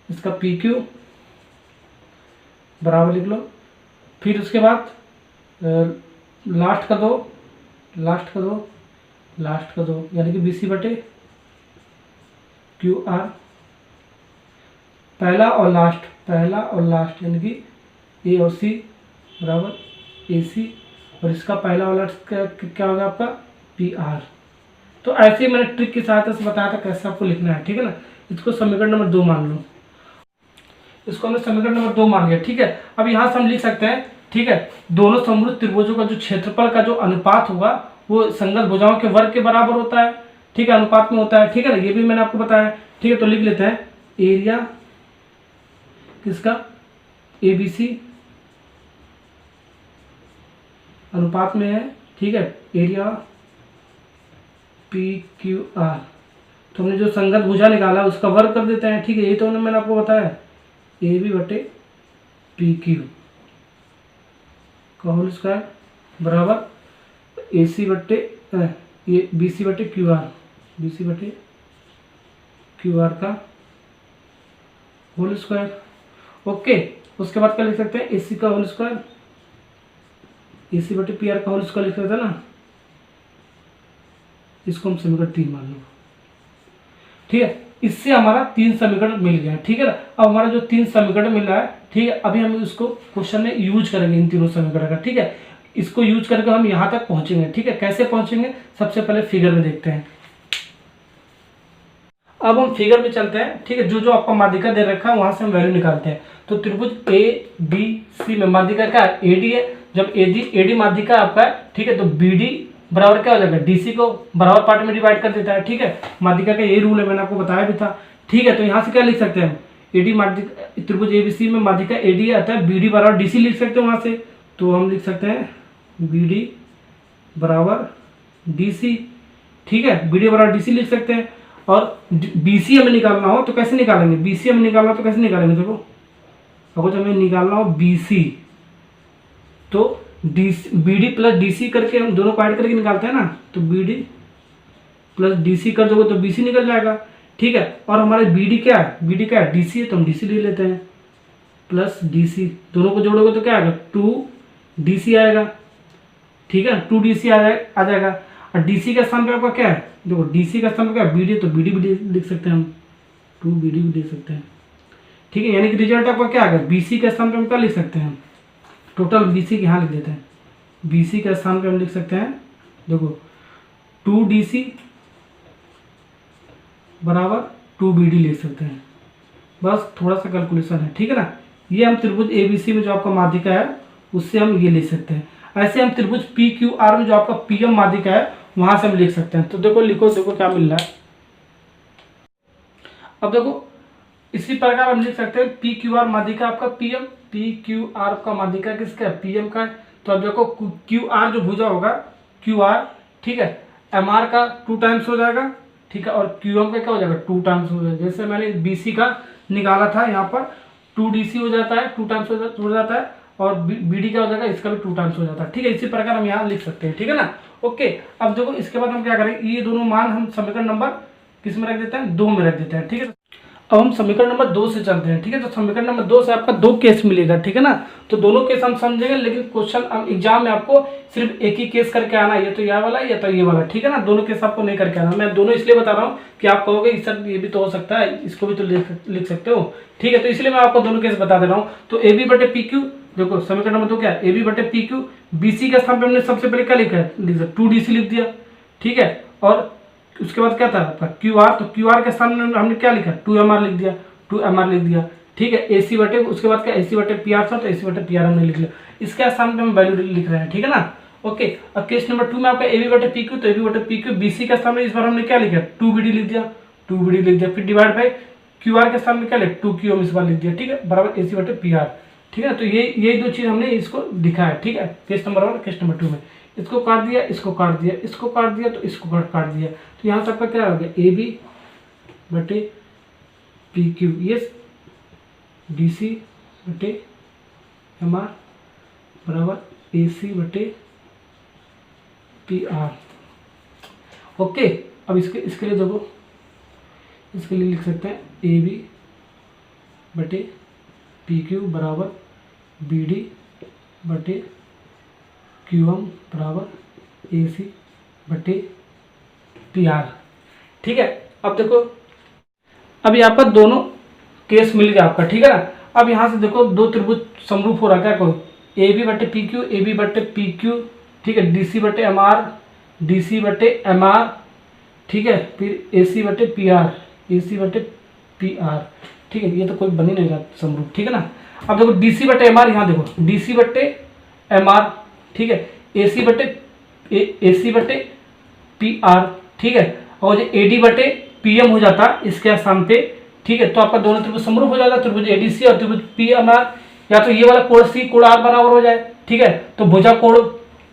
इसका PQ बराबर लिख लो। फिर उसके बाद लास्ट का दो यानी कि BC बटे QR, पहला और लास्ट यानी कि A और C बराबर AC, और इसका पहला और लास्ट क्या होगा आपका PR। तो ऐसे ही मैंने ट्रिक की सहायता से बताया था कैसे आपको लिखना है, ठीक है ना। इसको समीकरण नंबर 2 मान लो, इसको हमने समीकरण नंबर 2 मान लिया। ठीक है, अब यहाँ से हम लिख सकते हैं, ठीक है, दोनों समरूप त्रिभुजों का जो क्षेत्रफल का जो अनुपात होगा वो संगत भुजाओं के वर्ग के बराबर होता है। ठीक है, अनुपात में होता है। ठीक है ना, ये भी मैंने आपको बताया। ठीक है, तो लिख लेते हैं एरिया किसका, ABC अनुपात में है। ठीक है, एरिया PQR, तो हमने जो संगत भुजा निकाला उसका वर्ग कर देते हैं। ठीक है, यही तो मैंने आपको बताया, AB बटे PQ का होल स्क्वायर बराबर AC बटे ये BC बटे QR, BC बटे QR का होल स्क्वायर। ओके, उसके बाद क्या लिख सकते हैं, AC का होल स्क्वायर, AC बटे PR का होल स्क्वायर लिख सकते हैं ना, इसको हम समीकरण 3 मान लो। ठीक है, इससे हमारा 3 समीकरण मिल गया। ठीक है ना, अब हमारा जो 3 समीकरण मिल रहा है, ठीक है, अभी हम इसको क्वेश्चन में यूज करेंगे इन तीनों समीकरण का। ठीक है, इसको यूज करके हम यहाँ तक पहुंचेंगे। ठीक है, कैसे पहुंचेंगे, सबसे पहले फिगर में देखते हैं। अब हम फिगर में चलते हैं। ठीक है, जो जो आपका माध्यिका दे रखा है वहां से हम वैल्यू निकालते हैं। तो त्रिभुज ABC में माध्यिका क्या है, AD है। जब AD माध्यिका आपका है, ठीक है, तो BD बराबर क्या हो जाएगा, DC को बराबर पार्ट में डिवाइड कर देता है। ठीक है, माध्यिका का ये रूल है, मैंने आपको बताया भी था। ठीक है, तो यहाँ से क्या लिख सकते हैं हम, AD माध्यिका, त्रिभुज ABC में माध्यिका AD आता है, BD बराबर DC लिख सकते हैं वहां से। तो हम लिख सकते हैं BD बराबर DC। ठीक है, BD बराबर DC लिख सकते हैं। और BC हमें निकालना हो तो कैसे निकालेंगे, BC हमें निकालना हो तो कैसे निकालेंगे, देखो अगर हमें निकालना हो BC तो BD प्लस DC करके हम दोनों को ऐड करके निकालते हैं ना, तो BD प्लस DC कर दोगे तो BC निकल जाएगा। ठीक है, और हमारे BD क्या है, BD क्या है, DC है, तो हम DC ले लेते हैं, प्लस DC दोनों को जोड़ोगे तो क्या आएगा, 2DC आएगा। ठीक है, 2DC आ जाएगा। और DC का स्थान पे आपका क्या है, देखो DC का स्थान पे क्या है, BD, तो BD भी लिख सकते हैं हम, 2BD भी लिख सकते हैं। ठीक है, यानी कि रिजल्ट आपका क्या आएगा, BC के स्थान पे हम क्या लिख सकते हैं, टोटल BC के यहाँ लिख देते हैं। BC के स्थान पे हम लिख सकते हैं, देखो 2DC बराबर 2BD लिख सकते हैं। बस थोड़ा सा कैलकुलेशन है। ठीक है ना, ये हम त्रिभुज ABC में जो आपका माध्यिका है उससे हम ये लिख सकते हैं। ऐसे हम त्रिभुज PQR में जो आपका PM माध्यिका है वहां से हम लिख सकते हैं। तो देखो लिखो, देखो क्या मिल रहा है। अब देखो इसी प्रकार हम लिख सकते हैं PQR माध्यिका आपका PM, PQR का माध्यिका किसका है, PM का है। तो अब देखो QR जो भुजा होगा QR, ठीक है, MR का 2 टाइम्स हो जाएगा। ठीक है, और QM का क्या हो जाएगा, 2 टाइम्स हो जाएगा। जैसे मैंने BC का निकाला था, यहाँ पर 2DC हो जाता है, 2 टाइम्स हो जाता है, और BD क्या हो जाएगा, इसका भी 2 टाइम्स हो जाता है। ठीक है, इसी प्रकार हम यहाँ लिख सकते हैं। ठीक है ना, ओके। अब देखो इसके बाद हम क्या करेंगे, ये दोनों मान हम समीकरण नंबर किस में रख देते हैं, 2 में रख देते हैं। ठीक है, अब हम समीकरण नंबर 2 से चलते हैं। ठीक है, तो समीकरण नंबर 2 से आपका 2 केस मिलेगा। ठीक है ना, तो दोनों केस हम समझेंगे, लेकिन क्वेश्चन एग्जाम में आपको सिर्फ एक ही केस करके आना है, ये तो यह वाला या तो ये वाला। ठीक है ना, दोनों केस आपको नहीं करके आना। मैं दोनों इसलिए बता रहा हूँ कि आप कहोगे सर ये भी तो हो सकता है, इसको भी तो लिख सकते हो। ठीक है, तो इसलिए मैं आपको दोनों केस बता दे रहा हूँ। तो AB बटे PQ, देखो समीकरण नंबर 2 क्या है, AB बटे PQ, BC के स्थान पर हमने सबसे पहले क्या लिखा है, 2DC लिख दिया। ठीक है, और उसके बाद क्या था आपका QR, तो QR के स्थान में हमने क्या लिखा, 2MR लिख दिया, 2MR लिख दिया। ठीक है, AC बटे, उसके बाद क्या AC बटे PR था, तो AC बटे PR हमने लिख लिया। इसके स्थान पे हम वैल्यू लिख रहे हैं। ठीक है ना, ओके। अब केस नंबर 2 में आपका AB बटे PQ, तो AB बटे PQ, BC के स्थान में इस बार हमने क्या लिखा, 2BD लिख दिया, 2BD लिख दिया। फिर डिवाइड बाई QR के स्थान में क्या लिखा, 2QM इस बार लिख दिया। ठीक है, बराबर AC बटे PR। ठीक है, तो ये 2 चीज हमने इसको लिखा है। ठीक है, केस नंबर 1 केस नंबर 2 में इसको काट दिया, इसको काट दिया, इसको काट दिया, तो इसको काट दिया। तो यहाँ से आपका क्या हो गया, AB बटे PQ, ये DC बटे MR बराबर AC बटे PR। ओके, अब इसके लिए देखो, इसके लिए लिख सकते हैं AB बटे PQ बराबर BD बटे QM बराबर AC बटे PR। ठीक है, अब देखो अब यहाँ पर दोनों केस मिल गया आपका। ठीक है ना, अब यहाँ से देखो 2 त्रिभुज समरूप हो रहा है, क्या कोई AB बटे PQ, AB बटे PQ, ठीक है, DC बटे MR, DC बटे MR, ठीक है, फिर AC बटे PR, AC बटे पी आर। ठीक है, ये तो कोई बन ही नहीं रहा समरूप। ठीक है ना। अब देखो DC बटे एम आर, यहाँ देखो DC बटे एम आर, ठीक है, AC बटे पी आर, ठीक है, और जो AD बटे PM हो जाता इसके स्थान पे। ठीक है, तो आपका दोनों त्रिभुज समरूप हो जाता, त्रिभुज ADC और त्रिभुज PMR। या तो ये वाला कोण C कोण R बराबर हो जाए। ठीक है, तो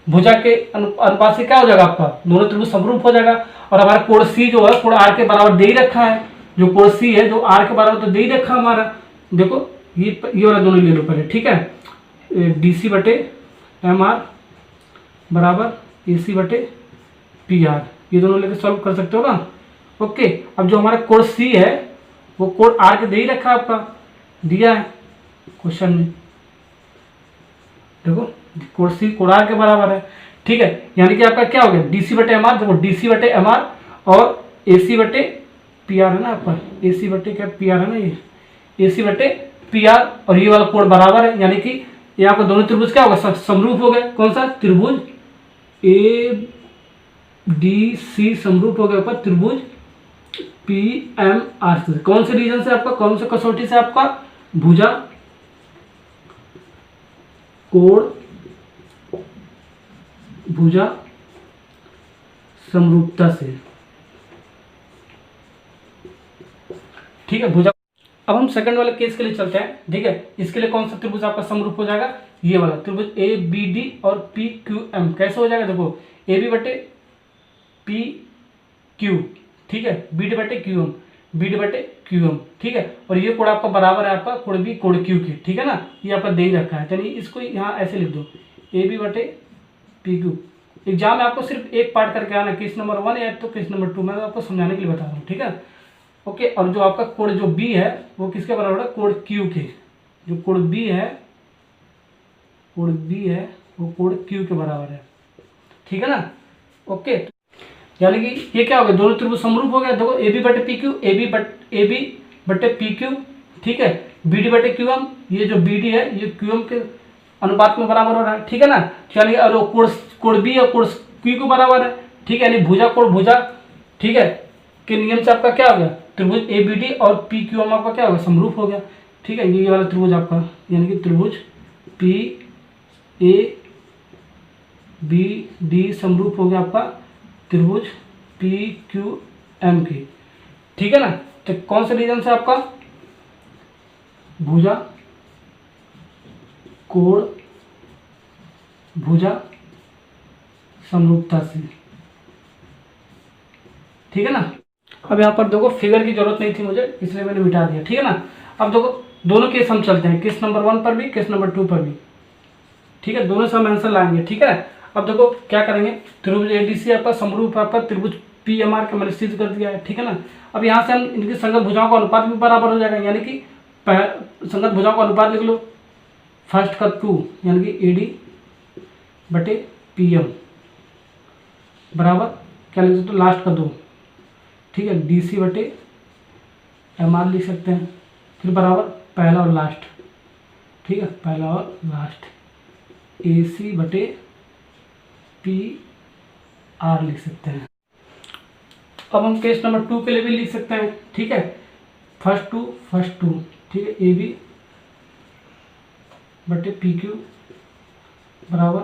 भुजा के अनुपात से क्या हो जाएगा आपका, दोनों त्रिभुज समरूप हो जाएगा। और हमारा कोण C जो है कोण R के बराबर दे ही रखा है, जो कोण C है जो R के बराबर तो दे ही रखा हमारा। देखो ये वाला दोनों ले लो पहले। ठीक है, DC बटे एम आर बराबर AC बटे पी आर, ये दोनों लेकर सॉल्व कर सकते हो ना। ओके, अब जो हमारा कोण C है वो कोण R के दे ही रखा है, आपका दिया है क्वेश्चन में। देखो कोण C कोण R के बराबर है। ठीक है, यानी कि आपका क्या हो गया, DC बटे एम आर, देखो DC बटे एम आर और AC बटे पी आर है ना आपका, AC बटे क्या पी आर है ना, ये AC बटे पी आर, और ये वाला कोण बराबर है, यानी कि ये आपका दोनों त्रिभुज क्या होगा, समरूप हो गए। कौन सा त्रिभुज ADC समरूप हो गया आपका त्रिभुज PMR से। कौन से रीजन से आपका, कौन से कसौटी से आपका, भुजा कोण भुजा समरूपता से। ठीक है, भुजा। अब हम सेकंड वाले केस के लिए चलते हैं। ठीक है, इसके लिए कौन सा त्रिभुज आपका समरूप हो जाएगा, ये वाला त्रिभुज ABD और PQM। कैसे हो जाएगा, देखो AB बटे PQ, ठीक है, BD बटे QM, BD बटे QM। ठीक है, और ये कोण आपका बराबर है आपका कोण B कोण Q के। ठीक है ना, ये आपका दे ही रखा है, चलिए इसको यहाँ ऐसे लिख दो AB बटे PQ। एग्जाम में आपको सिर्फ एक पार्ट करके आना, केस नंबर 1 या तो केस नंबर 2, मैं आपको समझाने के लिए बता रहा हूँ। ठीक है, ओके। और जो आपका कोण जो B है वो किसके बराबर है, कोण Q के। जो कोण B है वो कोण Q के बराबर है। ठीक है ना, ओके। यानी कि ये क्या हो गया, दोनों त्रिभुज समरूप हो गया। देखो AB बटे PQ, AB बटे PQ, ठीक है, BD बटे QM, ये जो BD है ये QM के अनुपात में बराबर हो रहा है। ठीक है ना, यानी और कोण B और कोण Q के बराबर है। ठीक है, यानी भुजा कोण भुजा, ठीक है, के नियम से आपका क्या हो गया, त्रिभुज ABD और PQM आपका क्या हो गया, समरूप हो गया। ठीक है, ये वाला त्रिभुज आपका, यानी कि त्रिभुज PABD समरूप हो गया आपका त्रिभुज PQM की। ठीक है ना, तो कौन से रीजन से आपका, भुजा कोण भुजा समरूपता से। ठीक है ना। अब यहाँ पर देखो फिगर की जरूरत नहीं थी मुझे, इसलिए मैंने मिटा दिया। ठीक है ना। अब देखो दोनों केस हम चलते हैं, केस नंबर 1 पर भी, केस नंबर 2 पर भी। ठीक है, दोनों से हम आंसर लाएंगे। ठीक है, अब देखो क्या करेंगे, त्रिभुज ADC आपका समरूप आपका त्रिभुज PMR का मैंने सिद्ध कर दिया है। ठीक है ना, अब यहाँ से हम इनकी संगत भुजाओं का अनुपात भी बराबर हो जाएगा, यानी कि संगत भुजाओं का अनुपात लिख लो, फर्स्ट का 2 यानी कि AD बटे PM बराबर क्या लिख सकते हो, लास्ट का 2। ठीक है, DC बटे MR लिख सकते हैं, फिर बराबर पहला और लास्ट। ठीक है, पहला और लास्ट, AC बटे PR लिख सकते हैं। अब हम केस नंबर 2 के लिए भी लिख सकते हैं। ठीक है, फर्स्ट टू, ठीक है, AB बटे PQ बराबर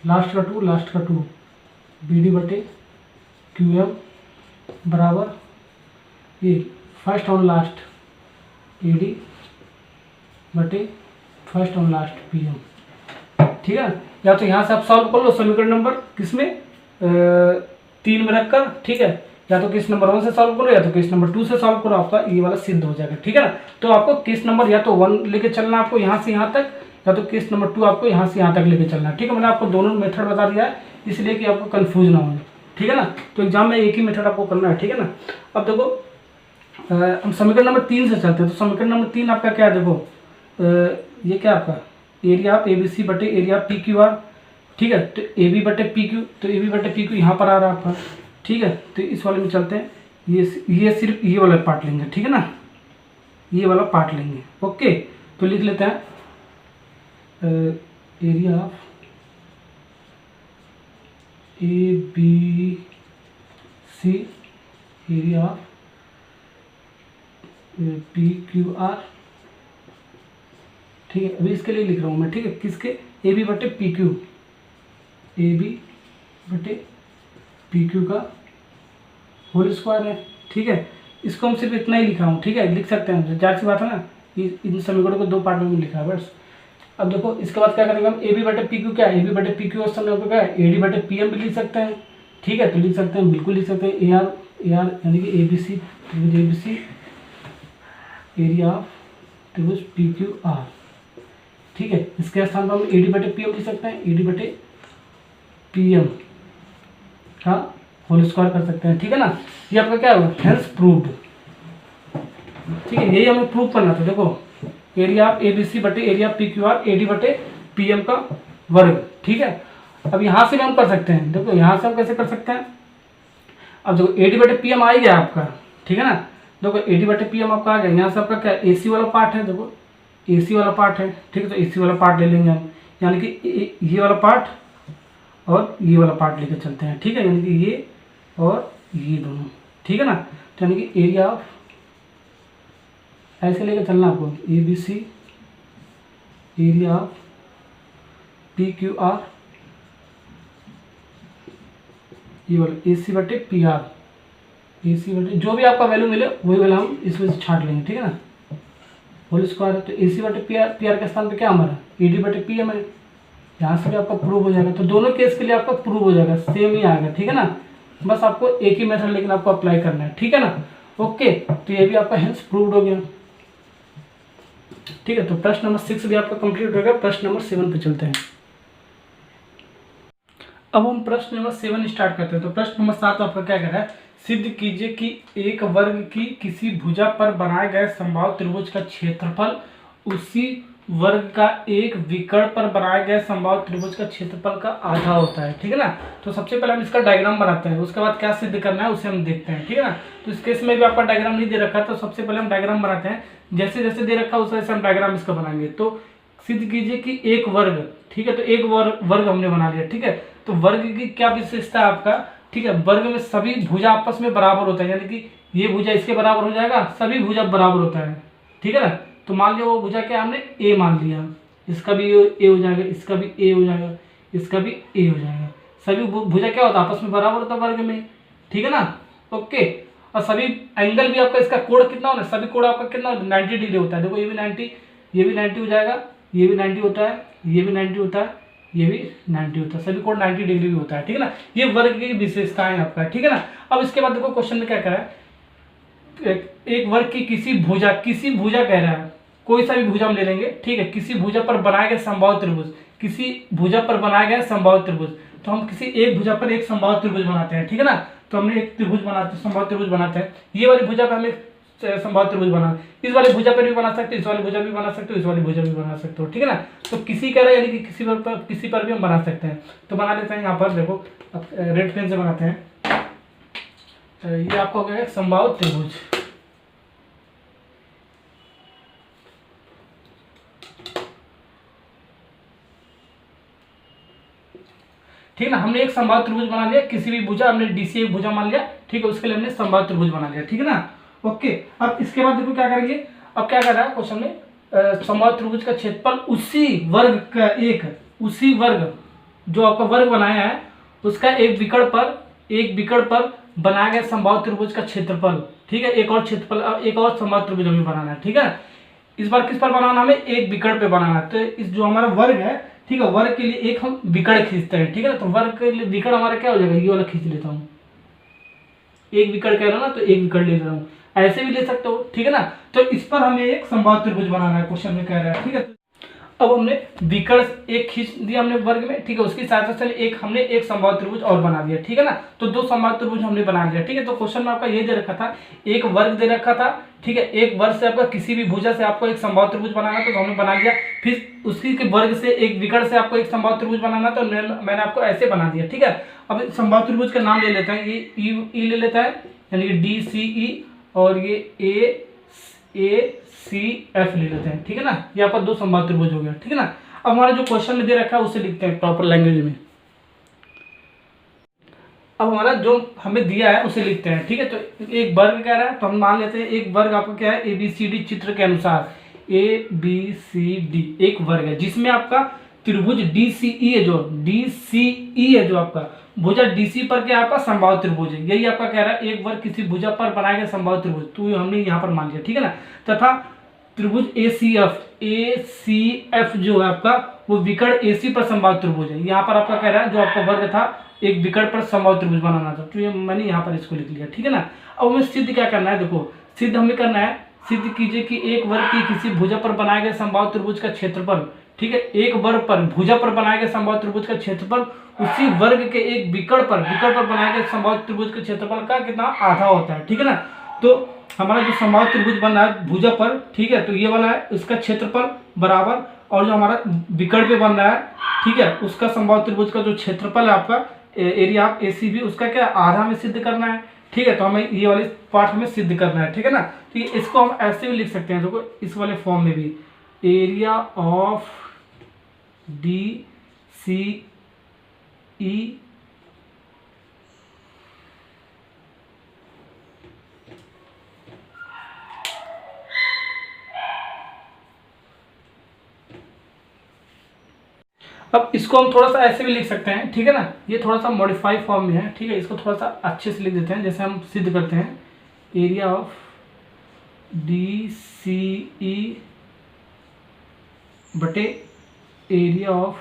लास्ट का 2, BD बटे QM बराबर ये फर्स्ट और लास्ट AD बटे फर्स्ट और लास्ट PM। ठीक है, या तो यहाँ से आप सॉल्व कर लो समीकरण नंबर किसमें 3 में रखकर। ठीक है, या तो केस नंबर 1 से सॉल्व करो या तो केस नंबर 2 से सॉल्व करो, आपका ये वाला सिद्ध हो जाएगा। ठीक है ना, तो आपको केस नंबर या तो 1 लेके चलना आपको यहाँ से यहाँ तक, या तो केस नंबर 2 आपको यहाँ से यहाँ तक लेके चलना है। ठीक है, मैंने आपको दोनों मेथड बता दिया है इसलिए कि आपको कन्फ्यूज ना हो। ठीक है ना, तो एग्जाम में एक ही मेथड आपको करना है। ठीक है ना, अब देखो हम समीकरण नंबर 3 से चलते हैं। तो समीकरण नंबर 3 आपका क्या है, देखो ये क्या आपका एरिया ऑफ ABC बटे एरिया ऑफ PQR। ठीक है, तो AB बटे PQ, तो AB बटे PQ यहाँ पर आ रहा है आपका। ठीक है, तो इस वाले में चलते हैं, ये सिर्फ ये वाला पार्ट लेंगे। ठीक है ना, ये वाला पार्ट लेंगे। ओके, तो लिख लेते हैं area of ABC, area of P Q R, ठीक है। अभी इसके लिए लिख रहा हूँ मैं, ठीक है, किसके, ए बी बटे पी क्यू, ए बी बटे पी क्यू का होल स्क्वायर है, ठीक है। इसको हम सिर्फ इतना ही लिखा हूँ, ठीक है, लिख सकते हैं, जाहिर सी बात है ना, इन समीकरणों को दो पार्ट में लिखा है बस। अब देखो इसके बाद क्या करेंगे हम, ए बी बटे पी क्यू क्या है, ए बी बटे पी क्यू उस समय क्या है, ए डी बटे पी एम भी लिख सकते हैं, ठीक है। तो लिख सकते हैं, बिल्कुल लिख सकते हैं, ए आर यानी कि ए बी सी त्रिभुज A B C, area of त्रिभुज पी क्यू आर, ठीक है। इसके स्थान पर हम ए डी बटे पी एम लिख सकते हैं, ए डी बटे पी एम का होल स्क्वायर कर सकते हैं, ठीक है ना। ये आपका क्या होगा, हेंस प्रूव्ड, ठीक है। यही हमें प्रूव करना था। देखो area of A B C बटे area of P Q R, A D बटे पी एम का वर्ग, ठीक है। अब यहाँ से भी हम कर सकते हैं, देखो यहाँ से हम कैसे कर सकते हैं। अब देखो ए डी बटे पी एम आ ही गया आपका, ठीक है ना। देखो ए डी बटे पी एम आपका आ गया, यहाँ से आपका क्या ए सी वाला पार्ट है, देखो ए सी वाला पार्ट है, ठीक है। तो ए सी वाला पार्ट ले लेंगे हम, यानी कि ये वाला पार्ट और ये वाला पार्ट लेकर चलते हैं, ठीक है, यानी कि ये और ये दोनों, ठीक है ना। तो यानी कि एरिया ऑफ, ऐसे लेकर चलना आपको, A B C area of P Q R, ये वाला ए सी बटे पी आर, ए सी बटे जो भी आपका वैल्यू मिले वही वाला हम इसमें से छाट लेंगे, ठीक है ना, होल स्क्वायर। तो ए सी बटे पी आर के स्थान पे क्या हमारा ए डी बटे पी एम है, यहाँ से भी आपका प्रूव हो जाएगा। तो दोनों केस के लिए आपका प्रूव हो जाएगा, सेम ही आएगा, ठीक है ना। बस आपको एक ही मेथड लेकिन आपको अप्लाई करना है, ठीक है ना। ओके, तो ये भी आपका हेंस प्रूव्ड हो गया, ठीक है। तो प्रश्न नंबर 6 भी आपका कंप्लीट हो गया। प्रश्न नंबर 7 पे चलते हैं। अब हम प्रश्न नंबर 7 स्टार्ट करते हैं। तो प्रश्न नंबर 7 आपका क्या कह रहा है, सिद्ध कीजिए कि एक वर्ग की किसी भुजा पर बनाए गए समबाहु त्रिभुज का क्षेत्रफल उसी वर्ग का एक विकर्ण पर बनाए गए समबाहु त्रिभुज का क्षेत्रफल का आधा होता है, ठीक है ना। तो सबसे पहले हम इसका डायग्राम बनाते हैं, उसके बाद क्या सिद्ध करना है उसे हम देखते हैं, ठीक है ना। तो इस केस में भी आपका डायग्राम नहीं दे रखा, तो सबसे पहले हम डायग्राम बनाते हैं, जैसे जैसे दे रखा उस वैसे हम डायग्राम इसका बनाएंगे। तो सिद्ध कीजिए कि एक वर्ग, ठीक है, तो एक वर्ग हमने बना लिया, ठीक है। तो वर्ग की क्या विशेषता है आपका, ठीक है, वर्ग में सभी भुजा आपस में बराबर होता है, यानी कि ये भुजा इसके बराबर हो जाएगा, सभी भुजा बराबर होता है, ठीक है ना। तो मान लिया वो भुजा क्या हमने ए मान लिया, इसका भी ए हो जाएगा, इसका भी ए हो जाएगा, इसका भी ए हो जाएगा। सभी भुजा क्या होता है आपस में बराबर होता है वर्ग में, ठीक है ना। ओके, और सभी एंगल भी आपका, इसका कोण कितना होना है, सभी कोण आपका कितना होता है 90 डिग्री होता है। देखो ये भी 90, ये भी 90 हो जाएगा, ये भी 90 होता है, ये भी 90 होता है, ये भी 90 होता है, सभी कोण 90 डिग्री भी होता है, ठीक है ना। ये वर्ग की विशेषताएं आपका, ठीक है ना। अब इसके बाद देखो क्वेश्चन में क्या कह रहा है, एक वर्ग की किसी भुजा कह रहा है, कोई सा भी भुजा हम ले लेंगे, ठीक है, किसी भुजा पर बनाए गए समबाहु त्रिभुज, किसी भुजा पर बनाए गए समबाहु त्रिभुज। तो हम किसी एक भुजा पर एक समबाहु त्रिभुज बनाते हैं, ठीक है ना। तो हमने एक त्रिभुज बनाते हैं, समबाहु त्रिभुज बनाते हैं, ये वाली भुजा पर हमें समबाहु त्रिभुज बना, इस वाली भुजा पर भी बना सकते हो, इस वाली भुजा भी बना सकते हो, इस वाली भुजा भी बना सकते हो, ठीक है ना। तो किसी कह रहा है, यानी कि किसी पर भी हम बना सकते हैं। तो बना लेते हैं, यहाँ पर देखो रेड पेन से बनाते हैं। ये आपका हो गया समबाहु त्रिभुज, ठीक है ना। हमने एक समबाहु त्रिभुज बना लिया, किसी भी भुजा, हमने डीसी एक भुजा मान लिया, ठीक है, उसके लिए हमने समबाहु त्रिभुज बना लिया, ठीक है ना। ओके, अब इसके बाद देखो क्या करेंगे, अब क्या कर रहा है क्वेश्चन में, समबाहु त्रिभुज का क्षेत्रफल उसी वर्ग का उसी वर्ग जो आपका वर्ग बनाया है उसका एक विकर्ण पर बनाया गया समबाहु त्रिभुज का क्षेत्रफल, ठीक है। एक और क्षेत्रफल, एक और समबाहु त्रिभुज हमें बनाना है, ठीक है। इस बार किस पर बनाना, हमें एक विकर्ण पे बनाना है। तो इस जो हमारा वर्ग है, ठीक है, वर्ग के लिए एक हम विकर्ण खींचते हैं, ठीक है ना। तो वर्ग के लिए विकर्ण हमारा क्या हो जाएगा, ये वाला खींच लेता हूँ, एक विकर्ण कह रहा हूँ ना, तो एक विकर्ण ले रहा हूँ, ऐसे भी ले सकते हो, ठीक है ना। तो इस पर हमें एक समबाहु त्रिभुज बनाना है, क्वेश्चन में कह रहा है, ठीक है। अब हमने विकर्ण एक खींच दिया हमने वर्ग में, ठीक है, उसकी सहायता से हमने एक समबाहु त्रिभुज और बना दिया, ठीक है ना। तो दो समबाहु त्रिभुज हमने बना लिया, ठीक है। तो क्वेश्चन में आपका ये दे रखा था, एक वर्ग दे रखा था, ठीक है, एक वर्ग से आपका किसी भी भुजा से आपको एक समबाहु त्रिभुज बनाना, तो हमने बना लिया। फिर उसी के वर्ग से एक विकर्ण से आपको एक समबाहु त्रिभुज बनाना, तो मैंने आपको ऐसे बना दिया, ठीक है। अब समबाहु त्रिभुज का नाम ले लेते हैं, ये ई ले लेता है, यानी कि डी सी ई, और ये ए सी एफ ले लेते हैं, ठीक है ना। यहाँ पर दो समबाहु त्रिभुज हो गया, ठीक है ना। अब हमारा जो क्वेश्चन में दे रखा है उसे लिखते हैं प्रॉपर लैंग्वेज में। अब हमारा जो हमें दिया है उसे लिखते हैं, ठीक है। तो एक वर्ग कह रहा है तो हम मान लेते हैं एक वर्ग आपका क्या है, ABCD चित्र के अनुसार ABCD एक वर्ग है जिसमें आपका त्रिभुज DCE है, जो DCE है जो आपका भुजा DC पर क्या आपका समबाहु त्रिभुज है, यही आपका कह रहा है एक वर्ग किसी भुजा पर बनाया गया समबाहु त्रिभुज, तो हमने यहाँ पर मान लिया, ठीक है ना। तथा त्रिभुज ACF जो है आपका वो विकर्ण AC पर समबाहु त्रिभुज है, यहाँ पर आपका कह रहा है जो आपका वर्ग था एक विकर्ण पर समबाहु त्रिभुज बनाना था, तो ये मैंने यहाँ पर इसको लिख लिया, ठीक है ना। अब हमें सिद्ध क्या करना है, देखो सिद्ध हमें करना है, सिद्ध कीजिए कि एक वर्ग की किसी भुजा पर बनाए गए समबाहु त्रिभुज का क्षेत्रफल, ठीक है, एक वर्ग पर भुजा पर बनाए गए समबाहु त्रिभुज का क्षेत्रफल उसी वर्ग के एक विकर्ण पर बनाए गए समबाहु त्रिभुज के क्षेत्रफल का कितना आधा होता है, ठीक है ना। तो हमारा जो समबाहु त्रिभुज बन रहा है भुजा पर, ठीक है, तो ये वाला है उसका क्षेत्रफल बराबर, और जो हमारा विकर्ण पे बन रहा है, ठीक है, उसका समबाहु त्रिभुज का जो क्षेत्रफल है आपका एरिया ऑफ ACB उसका क्या आधा में सिद्ध करना है, ठीक है। तो हमें ये वाली पार्ट हमें सिद्ध करना है, ठीक है ना। तो इसको हम ऐसे भी लिख सकते हैं, देखो इस वाले फॉर्म में भी एरिया ऑफ DCE अब इसको हम थोड़ा सा ऐसे भी लिख सकते हैं, ठीक है ना, ये थोड़ा सा मॉडिफाई फॉर्म में है, ठीक है। इसको थोड़ा सा अच्छे से लिख देते हैं, जैसे हम सिद्ध करते हैं एरिया ऑफ DCE बटे एरिया ऑफ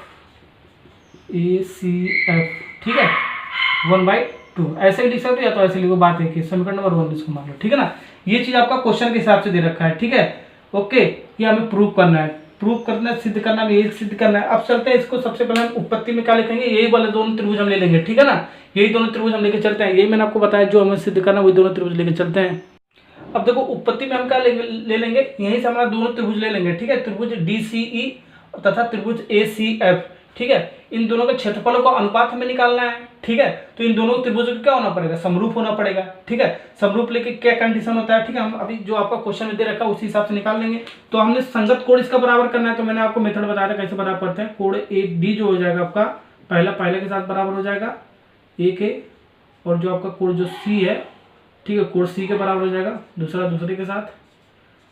ACF, ठीक है, 1/2 ऐसे ही लिख सकते हो, या तो ऐसे लिखो, बात है कि समीकरण नंबर 1 इसको मान लो, ठीक है ना। ये चीज आपका क्वेश्चन के हिसाब से दे रखा है, ठीक है, ओके। ये हमें प्रूव करना है, प्रूव करना, सिद्ध करना, ये सिद्ध करना है। अब चलते हैं इसको, सबसे पहले हम उत्पत्ति में क्या लिखेंगे, यही वाले दोनों त्रिभुज हम ले लेंगे, ठीक है ना, यही दोनों त्रिभुज हम लेके चलते हैं, यही मैंने आपको बताया जो हमें सिद्ध करना वही दोनों त्रिभुज लेके चलते हैं। अब देखो उत्पत्ति में हम क्या ले लेंगे, यहीं से हमारा दोनों त्रिभुज ले लेंगे, ठीक है, त्रिभुज DCE तथा त्रिभुज ACF, ठीक है। इन दोनों के क्षेत्रफलों का अनुपात हमें निकालना है, ठीक है। तो इन दोनों त्रिभुजों को क्या होना पड़ेगा, समरूप होना पड़ेगा, ठीक है। समरूप लेके क्या कंडीशन होता है, ठीक है, हम अभी जो आपका क्वेश्चन में दे रखा है उसी हिसाब से निकाल लेंगे। तो हमने संगत कोण इसका बराबर करना है, तो मैंने आपको मेथड बताया था कैसे बराबर करते हैं। कोण AD जो हो जाएगा आपका पहले के साथ बराबर हो जाएगा A के, और जो आपका कोण जो C है, ठीक है, कोण C के बराबर हो जाएगा, दूसरा दूसरे के साथ,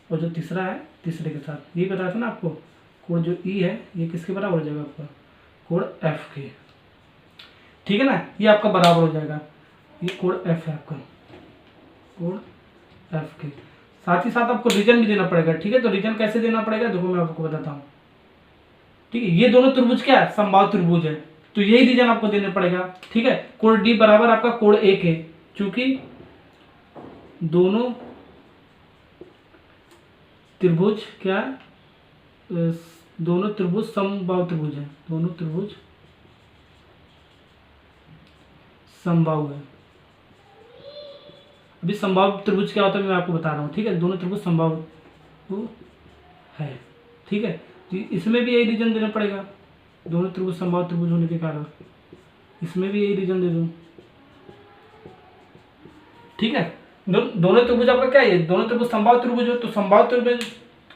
और जो तीसरा है तीसरे के साथ। ये बताया था ना आपको, कोण जो E है ये किसके बराबर हो जाएगा आपका, कोण F के, ठीक है ना, ये आपका बराबर हो जाएगा, ये कोण F है आपका, कोण F के। साथ ही साथ आपको रीजन भी देना पड़ेगा, ठीक है। तो रीजन कैसे देना पड़ेगा, देखो मैं आपको बताता हूँ, ठीक है। ये दोनों त्रिभुज क्या है, समबाहु त्रिभुज है, तो यही रीजन आपको देना पड़ेगा, ठीक है। कोण D बराबर आपका कोण A के, चूंकि दोनों त्रिभुज क्या है, दोनों त्रिभुज समबाहु त्रिभुज है, दोनों त्रिभुज समबाहु है। अभी समबाहु त्रिभुज क्या होता है मैं आपको बता रहा हूँ, ठीक है। दोनों त्रिभुज समबाहु है, ठीक है। तो इसमें भी यही रीजन देना पड़ेगा, दोनों त्रिभुज समबाहु त्रिभुज होने के कारण इसमें भी यही रीजन दे दूँ, ठीक है। दोनों त्रिभुज आपका क्या है, दोनों त्रिभुज समबाहु त्रिभुज हो, तो समबाहु त्रिभुज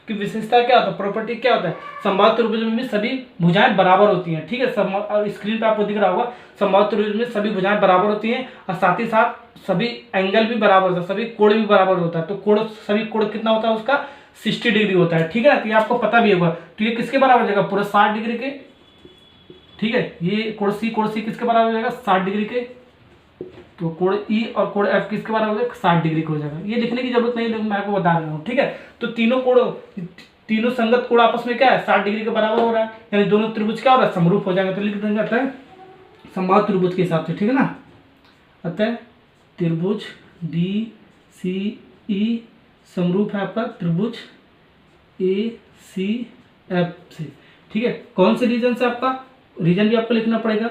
की विशेषता क्या होता है, प्रॉपर्टी क्या होता है, समबाहु त्रिभुज में भी सभी भुजाएं बराबर होती हैं, ठीक है। और स्क्रीन पे आपको दिख रहा होगा समबाहु त्रिभुज में सभी भुजाएं बराबर होती हैं, और साथ ही साथ सभी एंगल भी बराबर होता है, सभी कोण भी बराबर होता है। तो कोण, सभी कोण कितना होता है उसका 60 डिग्री होता है, ठीक है। तो ये आपको पता भी होगा, तो ये किसके बराबर हो जाएगा, पूरा 60 डिग्री के, ठीक है। ये कोण C किसके बराबर हो जाएगा, 60 डिग्री के। तो कोण E और कोण F किसके बराबर हो जाएगा, 60 डिग्री का हो जाएगा। ये लिखने की जरूरत नहीं, मैं आपको बता रहा हूँ, ठीक है। तो तीनों संगत कोण आपस में क्या है, 60 डिग्री के बराबर हो रहा है, यानी दोनों त्रिभुज क्या हो रहा है, समरूप हो जाएंगे। तो लिख देंगे अतः समबाहु त्रिभुज के हिसाब से, ठीक है ना। अतः त्रिभुज DCE समरूप है आपका त्रिभुज ACF से, ठीक है। कौन से रीजन से, आपका रीजन भी आपको लिखना पड़ेगा,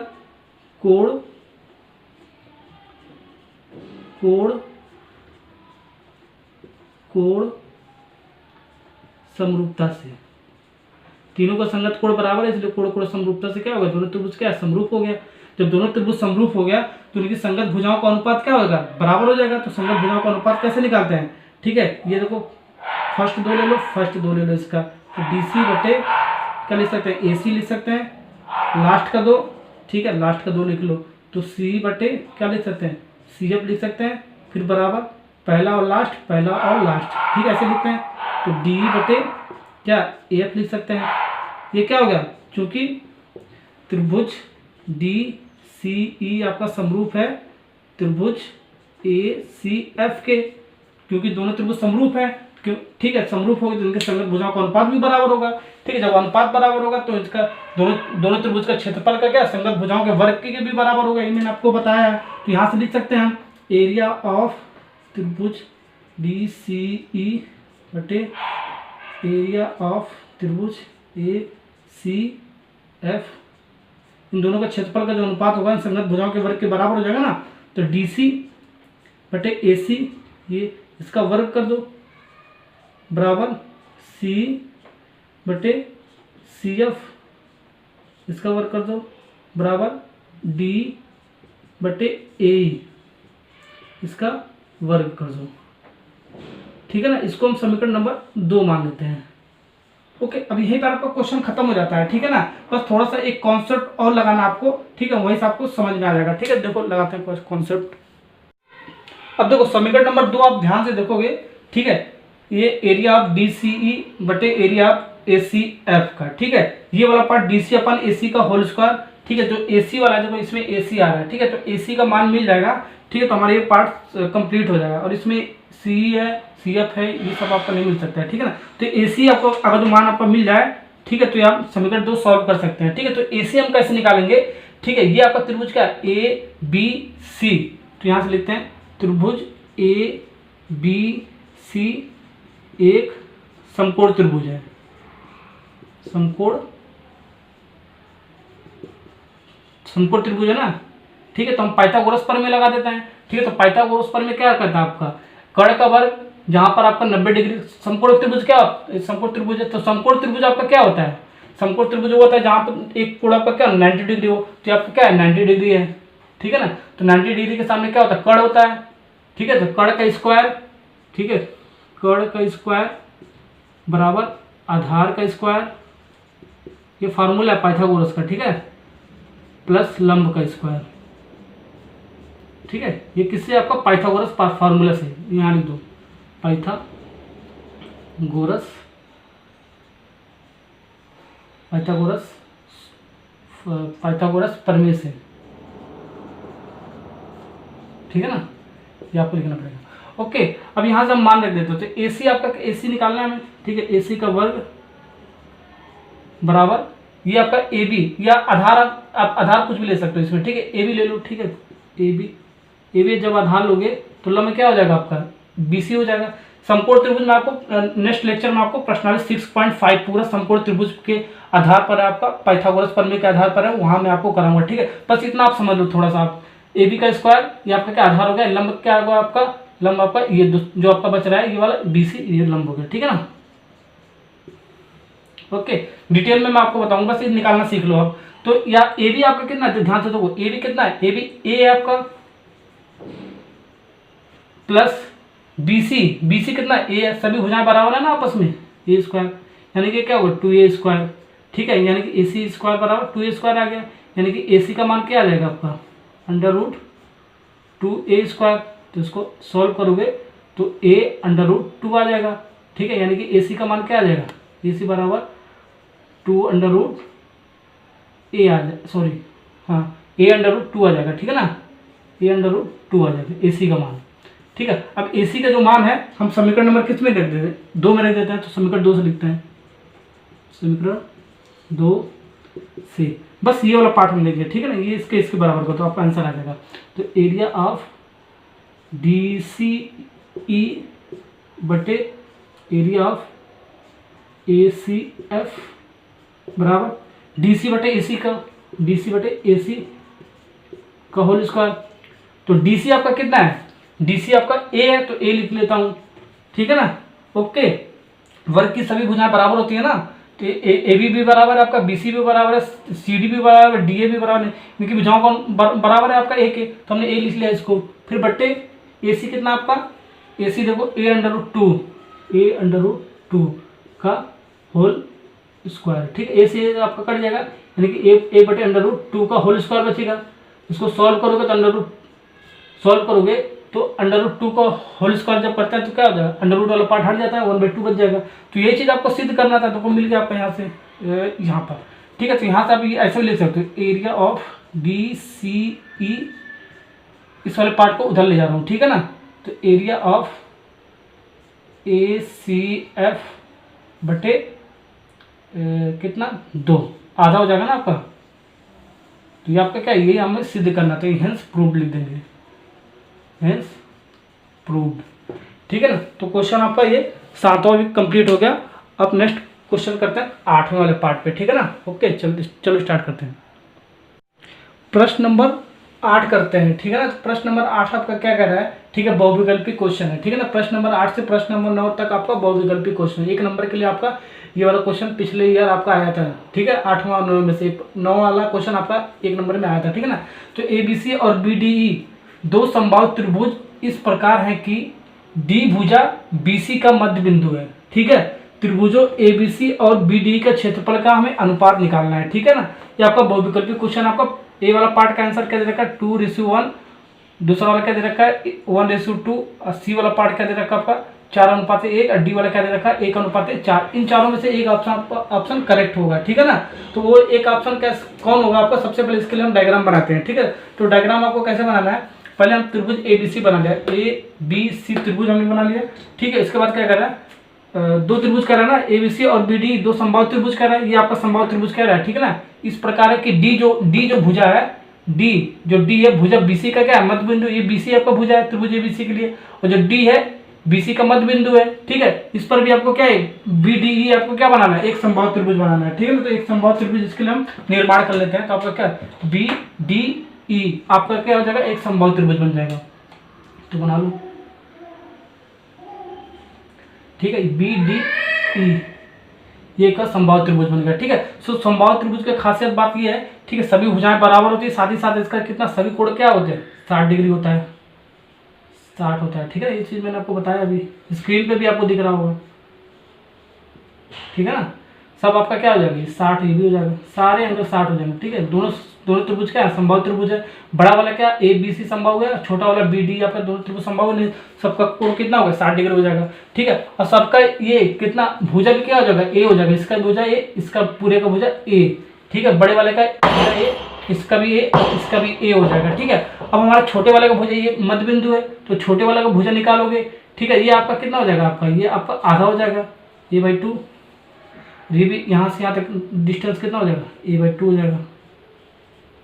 कोण समरूपता से, तीनों का संगत कोण बराबर है, इसलिए कोण समरूपता से क्या होगा, दोनों त्रिभुज क्या समरूप हो गया। जब दोनों त्रिभुज समरूप हो गया तो उनकी संगत भुजाओं का अनुपात क्या होगा, बराबर हो जाएगा। तो संगत भुजाओं का अनुपात कैसे निकालते हैं, ठीक है। ये देखो फर्स्ट दो ले लो इसका, तो DC बटे क्या लिख सकते हैं, AC लिख सकते हैं, लास्ट का 2, ठीक है, लास्ट का 2 लिख लो, तो सी बटे क्या लिख सकते हैं, सी एफ लिख सकते हैं, फिर बराबर पहला और लास्ट, पहला और लास्ट, ठीक है, ऐसे लिखते हैं। तो डी बटे क्या ए एफ लिख सकते हैं। ये क्या हो गया, चूंकि त्रिभुज डी सी ई आपका समरूप है त्रिभुज ए सी एफ के, क्योंकि दोनों त्रिभुज समरूप है, क्यों, ठीक है, समरूप होगी तो इनके संगत भुजाओं का अनुपात भी बराबर होगा, ठीक है। जब अनुपात बराबर होगा तो इसका दोनों त्रिभुज का क्षेत्रफल का क्या, संगत भुजाओं के वर्ग के भी बराबर होगा, ये मैंने आपको बताया है। तो यहाँ से लिख सकते हैं हम एरिया ऑफ त्रिभुज डी सी ई बटे एरिया ऑफ त्रिभुज ए सी एफ, इन दोनों का क्षेत्रफल का जो अनुपात होगा इन संगत भुजाओं के वर्ग के बराबर हो जाएगा ना। तो डी सी बटे ए सी, ये इसका वर्ग कर दो, बराबर सी बटे सी एफ, इसका वर्ग कर दो, बराबर डी बटे ए, इसका वर्ग कर दो, ठीक है ना। इसको हम समीकरण नंबर 2 मान लेते हैं। ओके, अब यहीं पर आपका क्वेश्चन खत्म हो जाता है, ठीक है ना। बस थोड़ा सा एक कॉन्सेप्ट और लगाना आपको, ठीक है, वहीं से आपको समझ में आ जाएगा, ठीक है। देखो लगाते हैं कॉन्सेप्ट। अब देखो समीकरण नंबर 2 आप ध्यान से देखोगे, ठीक है, ये area of D C E बटे area of A C F का, ठीक है। ये वाला पार्ट डी सी अपन ए सी का होल स्क्वायर, ठीक है। जो ए सी वाला है देखो इसमें ए सी आ रहा है, ठीक है, तो ए सी का मान मिल जाएगा, ठीक है। तो हमारा ये पार्ट कंप्लीट हो जाएगा, और इसमें सी है, सी एफ है, ये सब आपको नहीं मिल सकता है, ठीक है ना। तो ए सी आपको अगर जो मान आपको मिल जाए, ठीक है, तो ये आप समीकरण 2 सॉल्व कर सकते हैं, ठीक है। तो ए सी हम कैसे निकालेंगे, ठीक है, ये आपका त्रिभुज क्या है, ए बी सी, तो यहाँ से लिखते हैं त्रिभुज ए बी सी एक समकोण त्रिभुज है, समकोण त्रिभुज है ना, ठीक है। तो हम पाइथागोरस प्रमेय लगा देते हैं, ठीक है। तो पाइथागोरस प्रमेय क्या करता है, आपका कर्ण का वर्ग जहां पर आपका 90 डिग्री, समकोण त्रिभुज क्या, समकोण त्रिभुज है, तो समकोण त्रिभुज आपका क्या होता है, समकोण त्रिभुज वो होता है जहां पर एक कोण आपका क्या 90 डिग्री हो, तो आपका क्या है 90 डिग्री है, ठीक है ना। तो 90 डिग्री के सामने क्या होता है, कर्ण होता है, ठीक है। तो कर्ण का स्क्वायर, ठीक है, कर्ण का स्क्वायर बराबर आधार का स्क्वायर, ये फार्मूला है पाइथागोरस का, ठीक है, प्लस लंब का स्क्वायर, ठीक है। ये किससे, आपका पाइथागोरस फार्मूला से, यहाँ लिख दो पाइथागोरस प्रमेय से, ठीक है ना, ये आपको लिखना पड़ेगा। ओके, अब यहां से हम मान रख देते हैं। तो ए सी आपका, ए सी निकालना है हमें, ठीक है, ए सी का वर्ग बराबर ये आपका ए बी, या आधार, आप आधार कुछ भी ले सकते हो इसमें, ठीक है, ए बी ले लो, ठीक है, ए बी जब आधार लोगे तो लंब क्या हो जाएगा आपका, बी सी हो जाएगा। समकोण त्रिभुज में आपको नेक्स्ट लेक्चर में आपको प्रश्नावली 6.5 पूरा समकोण त्रिभुज के आधार पर है, आपका पाइथागोरस प्रमेय के आधार पर है, वहां मैं आपको कराऊंगा, ठीक है। बस इतना आप समझ लो थोड़ा सा। आप ए बी का स्क्वायर, ये आपका क्या आधार हो गया, लंब क्या होगा आपका, लंब आपका ये जो आपका बच रहा है ये वाला बी सी, ये लंब हो गया, ठीक है ना। ओके, डिटेल में मैं आपको बताऊंगा, बस ये निकालना सीख लो आप। तो या ए बी आपका कितना है, ध्यान से देखो, ए बी कितना है, ए बी ए आपका प्लस बी सी कितना है, ए, सभी भुजाएं बराबर है ना आपस में, ए स्क्वायर, यानी कि क्या होगा 2a स्क्वायर, ठीक है, यानी कि ए सी स्क्वायर बराबर 2a स्क्वायर आ गया, यानी कि ए सी का मान क्या आ जाएगा आपका √2a स्क्वायर। तो इसको सॉल्व करोगे तो a √2 आ जाएगा, ठीक है, यानी कि ए सी का मान क्या आ जाएगा, ए सी बराबर 2 √a आ जाए, सॉरी हाँ, a √2 आ जाएगा, ठीक है ना, a √2 आ जाएगा ए सी का मान, ठीक है। अब ए सी का जो मान है हम समीकरण नंबर किस में रख देते हैं, 2 में रख देते हैं। तो समीकरण 2 से लिखते हैं, समीकरण 2 से बस ये वाला पार्ट में लिखिए, ठीक है ना, ये इसके बराबर का, तो आपका आंसर आ जाएगा। तो area of D C E बटे area of A C F बराबर डी सी बटे ए सी का होल स्क्वायर। तो डी सी आपका कितना है, डी सी आपका ए है, तो ए लिख लेता हूं, ठीक है ना। ओके, वर्ग की सभी भुजाएं बराबर होती है ना, तो ए बी भी बराबर है आपका, बी सी भी बराबर है, सी डी भी बराबर है, डी ए भी बराबर है, इनकी भुजाओं का बराबर है आपका एक, तो हमने ए लिख लिया इसको। फिर बट्टे ए सी कितना आपका, ए सी देखो a √2 का होल स्क्वायर, ठीक है, ए से आपका कट जाएगा, यानी कि ए बटे √2 का होल स्क्वायर बचेगा। उसको सॉल्व करोगे तो सॉल्व करोगे तो √2 को होल स्क्वायर जब करते हैं तो क्या हो जाएगा, √ वाला पार्ट हट जाता है, 1/2 बच जाएगा। तो ये चीज़ आपको सिद्ध करना था, तो मिल गया आपको यहाँ से यहाँ पर। ठीक है, तो यहाँ से आप ऐसे लिख सकते हो, एरिया ऑफ BCE, इस वाले पार्ट को उधर ले जा रहा हूँ। ठीक है ना, तो एरिया ऑफ ACF बटे कितना 2 आधा हो जाएगा ना आपका। तो ये आपका क्या, ये हमें सिद्ध करना था, हेंस प्रूव्ड लिख देंगे, हेंस प्रूव्ड। ठीक है ना, तो क्वेश्चन आपका ये 7वां भी कंप्लीट हो गया। अब नेक्स्ट क्वेश्चन करते हैं 8वें वाले पार्ट पे। ठीक है ना, ओके, चलो स्टार्ट करते हैं। प्रश्न नंबर 8 करते हैं। ठीक है ना, तो प्रश्न नंबर 8 आपका क्या कह रहा है, ठीक है, बहुविकल्पी क्वेश्चन है। ठीक है ना, प्रश्न नंबर 8 से प्रश्न नंबर 9 तक आपका बहुविकल्पी क्वेश्चन, 1 नंबर के लिए आपका ये वाला क्वेश्चन पिछले ईयर आपका आया था। ठीक है, 8वां और 9वें में से 9 वाला क्वेश्चन आपका 1 नंबर में आया था। ठीक है ना, तो ABC और BDE दो समबाहु त्रिभुज इस प्रकार है कि D भुजा BC का मध्य बिंदु है। ठीक है, त्रिभुजों ABC और BDE का क्षेत्रफल का हमें अनुपात निकालना है। ठीक है ना, ये आपका बहुविकल्पी क्वेश्चन। आपका ए वाला पार्ट का आंसर क्या दे रखा है, 2:1, दूसरा वाला क्या दे रखा है 1:2, और सी वाला पार्ट क्या दे रखा है आपका 4:1, और डी वाला क्या दे रखा है 1:4। इन चारों में से एक ऑप्शन करेक्ट होगा। ठीक है ना, तो वो एक ऑप्शन कौन होगा आपका, सबसे पहले इसके लिए हम डायग्राम बनाते हैं। ठीक है, तो डायग्राम आपको कैसे बनाना है, पहले हम त्रिभुज ABC बना लिया, ABC त्रिभुज हमने बना लिया। ठीक है, इसके बाद क्या कर रहा है, दो त्रिभुज कह रहा है ना, ABC और BD दो समबाहु त्रिभुज कह रहा है, ये आपका समबाहु त्रिभुज कह रहा है। ठीक है ना, इस प्रकार है कि D जो भुजा है, D है भुजा BC का क्या है मध्य बिंदु, ये BC आपका भुजा है त्रिभुज ABC के लिए, और जो D है BC का मध्य बिंदु है। ठीक है, इस पर भी आपको क्या है BDE आपको क्या बनाना है, एक समबाहु त्रिभुज बनाना है। ठीक है ना, तो एक समबाहु त्रिभुज इसके लिए हम निर्माण कर लेते हैं। तो आपका क्या BDE आपका क्या हो जाएगा, एक समबाहु त्रिभुज बन जाएगा। तो बना लो। ठीक है, BDE ये का समबाहु त्रिभुज बन गया। ठीक है, सो समबाहु त्रिभुज की खासियत बात ये है, ठीक है, सभी भुजाएं बराबर होती है, साथ ही साथ इसका कितना सभी कोण क्या होते हैं 60 डिग्री होता है, 60 होता है। ठीक है, ये चीज मैंने आपको बताया, अभी स्क्रीन पे भी आपको दिख रहा होगा। ठीक है ना, सब आपका क्या हो जाएगा 60, ये भी हो जाएगा, सारे एंगल 60 हो जाएंगे। ठीक है, दोनों त्रिभुज क्या है समबाहु त्रिभुज है, बड़ा वाला क्या ABC समबाहु है, छोटा वाला BD आपका दोनों त्रिभुज समबाहु नहीं, सबका कोण कितना होगा 60 डिग्री हो जाएगा। ठीक है, और सबका ये कितना भुजा भी क्या हो जाएगा A हो जाएगा, इसका भुजा A, इसका पूरे का भुजा A। ठीक है, बड़े वाले का भुजा A, इसका भी A, इसका भी A हो जाएगा। ठीक है, अब हमारा छोटे वाले का भुजा ये मध्य बिंदु है, तो छोटे वाले का भुजा निकालोगे। ठीक है, ये आपका कितना हो जाएगा, आपका ये आपका आधा हो जाएगा A/2, ये भी यहाँ से यहाँ तक डिस्टेंस कितना हो जाएगा A/2 हो जाएगा।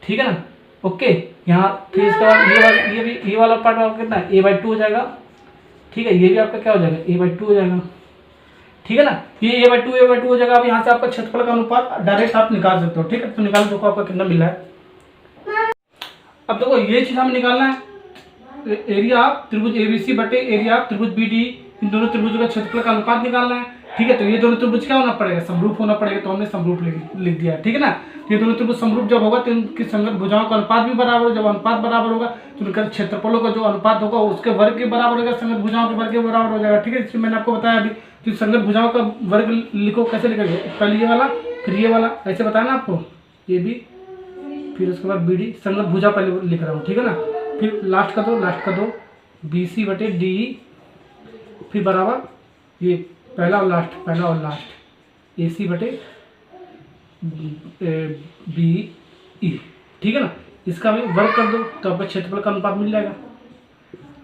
ठीक है ना, ओके, यहाँ फिर इसके बाद ये वाला पार्ट आपका कितना है A/2 हो जाएगा। ठीक है, ये भी आपका क्या हो जाएगा A/2 हो जाएगा। ठीक है ना, ये A/2 हो जाएगा। अब यहाँ से आपका क्षेत्रफल का अनुपात डायरेक्ट आप निकाल सकते हो। ठीक है, तो निकाल देखो आपका कितना मिला है। अब देखो ये चीज हमें निकालना है, एरिया ऑफ त्रिभुज ABC बटे एरिया ऑफ त्रिभुज BD, इन दोनों त्रिभुजों का क्षेत्रफल का अनुपात निकालना है। ठीक है, तो ये दोनों त्रिभुज क्या होना पड़ेगा, समरूप होना पड़ेगा, तो हमने समरूप लिख दिया। ठीक है ना, ये दोनों त्रिभुज समरूप जब होगा तो इनकी संगत भुजाओं का अनुपात भी बराबर हो, जब अनुपात बराबर होगा तो इनका क्षेत्रफलों का जो अनुपात होगा उसके वर्ग के बराबर होगा, संगत भुजाओं के वर्ग के बराबर हो जाएगा। ठीक है, इसलिए मैंने आपको बताया अभी, तो संगत भुजाओं का वर्ग लिखो, कैसे लिखोगे, पहले ये वाला फिर ये वाला, ऐसे बताया ना आपको, ये भी फिर उसके बाद BD, संगत भुजा पहले लिख रहा हूँ। ठीक है ना, फिर लास्ट का दो BC बटे DE, फिर बराबर ये पहला और लास्ट AC बटे BE। ठीक है ना, इसका भी वर्ग कर दो तो आपका क्षेत्रफल का अनुपात मिल जाएगा।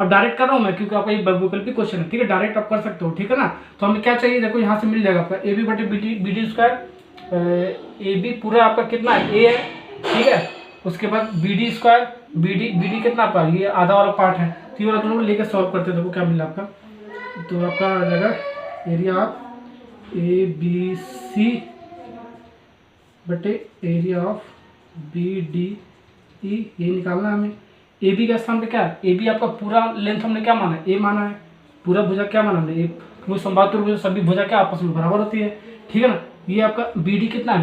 अब डायरेक्ट कर रहा हूँ मैं क्योंकि आपका ये बहुविकल्पी क्वेश्चन है। ठीक है, डायरेक्ट आप कर सकते हो। ठीक है ना, तो हमें क्या चाहिए, देखो यहाँ से मिल जाएगा आपका AB बटे BD स्क्वायर, AB पूरा आपका कितना है A है। ठीक है, उसके बाद BD स्क्वायर, BD कितना आपका ये आधा वाला पार्ट है, तो ये वाला दोनों लेकर सॉल्व करते हैं, देखो क्या मिला आपका, तो आपका आ जाएगा एरिया ऑफ ABC बटे एरिया ऑफ BDE, ये निकालना है हमें। AB का स्थान पे क्या है, AB आपका पूरा लेंथ हमने क्या माना है A माना है, पूरा भुजा क्या माना हमने A, क्योंकि समबाहु त्रिभुज सभी भुजा क्या आपस में बराबर होती है। ठीक है ना, ये आपका BD कितना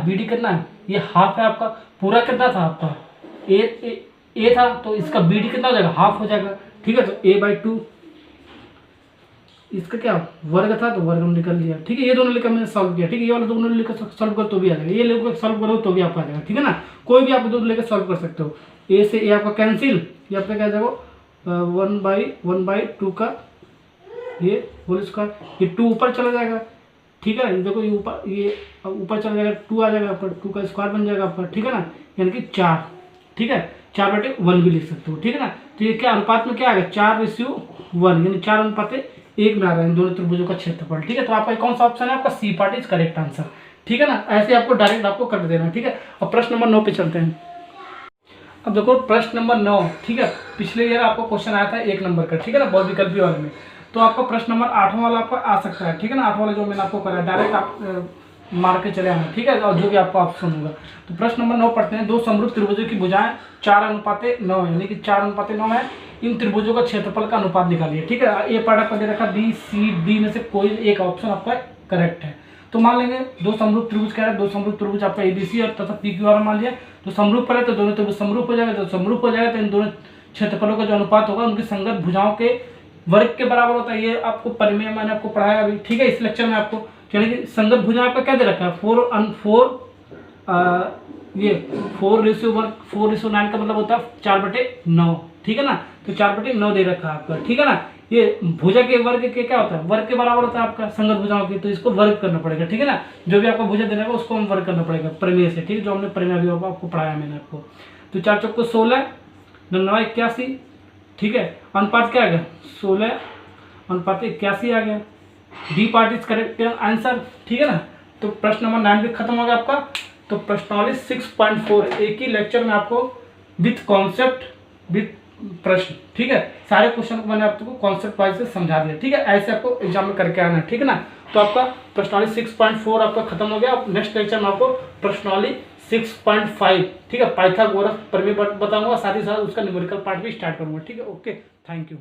है, ये हाफ है आपका, पूरा कितना था आपका A था, तो इसका BD कितना हो जाएगा हाफ हो जाएगा। ठीक है, तो A/2 इसका क्या वर्ग था तो वर्ग हम निकल लिया, ठीक है। ये दोनों लेकर मैंने सॉल्व किया, ठीक है। ये वाला दोनों लेकर सॉल्व कर तो भी आ जाएगा, ये लेकर सॉल्व करो तो भी आपको आ जाएगा, ठीक है ना। कोई भी आप दो लेकर सॉल्व कर सकते हो। ए से ए आपका कैंसिल, ये आपका क्या जाएगा 1/2 का ये होल स्क्वायर, ये 2 ऊपर चला जाएगा, ठीक है। ये देखो ये ऊपर चला जाएगा, 2 आ जाएगा आपका, 2 का स्क्वायर बन जाएगा आपका, ठीक है ना। यानी कि 4, ठीक है, 4/1 भी लिख सकते हो, ठीक है ना। तो ये क्या अनुपात में क्या आएगा 4:1, यानी 4:1 में आ रहा है इन दोनों त्रिभुजों का क्षेत्रफल, ठीक है। तो आपका कौन सा ऑप्शन है, आपका C part is correct answer, ठीक है ना। ऐसे आपको डायरेक्ट आपको कर देना, ठीक है। और प्रश्न नंबर 9 पे चलते हैं। अब देखो प्रश्न नंबर 9, ठीक है। पिछले ईयर आपको क्वेश्चन आया था 1 नंबर का, ठीक है ना, बहुत विकल्पी वाले में। तो आपका प्रश्न नंबर 8 वाला आपका आ सकता है, ठीक है ना। 8 वाला जो मैंने आपको करा डायरेक्ट आप मार के चले आना, ठीक है। और जो भी आपको ऑप्शन होगा। तो प्रश्न नंबर 9 पढ़ते हैं। दो समरूप त्रिभुजों की भुजाएं 4:9 यानी कि 4:9 है। इन त्रिभुजों का क्षेत्रफल का अनुपात निकालिए, ठीक है। ये पार्ट आपका दे रखा बी सी डी में से कोई एक ऑप्शन आपका करेक्ट है। तो मान लेंगे दो समरूप त्रिभुज क्या है, दो समरूप त्रिभुज आपका एबीसी और तथा पी क्यू आर मान लिया। तो समरूप पड़े तो दोनों त्रिभुज समरूप हो जाएगा, तो समरूप हो जाएगा तो इन दोनों क्षेत्रफलों का जो अनुपात होगा उनकी संगत भुजाओं के वर्ग के बराबर होता है। ये आपको परिमेय मैंने आपको पढ़ाया अभी, ठीक है, इस लेक्चर में आपको। यानी कि संगत भुजा आपका क्या दे रखा है 4:9 का मतलब होता है 4/9, ठीक है ना। तो 4/9 दे रखा है आपका, ठीक है ना। ये भुजा के वर्ग के क्या होता है, वर्ग के बराबर होता है आपका संगत भुजाओं की, तो इसको वर्ग करना पड़ेगा, ठीक है ना। जो भी आपको भुजा देना है उसको हम वर्ग करना पड़ेगा परिमेय से, ठीक है, जो हमने परिमेय अभी आपको पढ़ाया मैंने आपको। तो 4 चौको 16, 9 81, ठीक है। अनुपात क्या आ गया 16:81 आ गया। D part is correct answer, ठीक है ना। तो प्रश्न नंबर 9 भी खत्म हो गया आपका। तो प्रश्नावली 6.4 एक ही लेक्चर में आपको विथ कॉन्सेप्ट विथ प्रश्न, ठीक है, सारे क्वेश्चन को मैंने आपको कॉन्सेप्ट वाइज से समझा दिया, ठीक है। ऐसे आपको एग्जाम में करके आना है, ठीक है ना। तो आपका प्रश्नावली 6.4 आपका खत्म हो गया। नेक्स्ट लेक्चर में आपको प्रश्नावली 6.5, ठीक है, पाइथागोरस प्रमेय बताऊंगा, साथ ही साथ उसका न्यूमेरिकल पार्ट भी स्टार्ट करूंगा, ठीक है। Okay, thank you.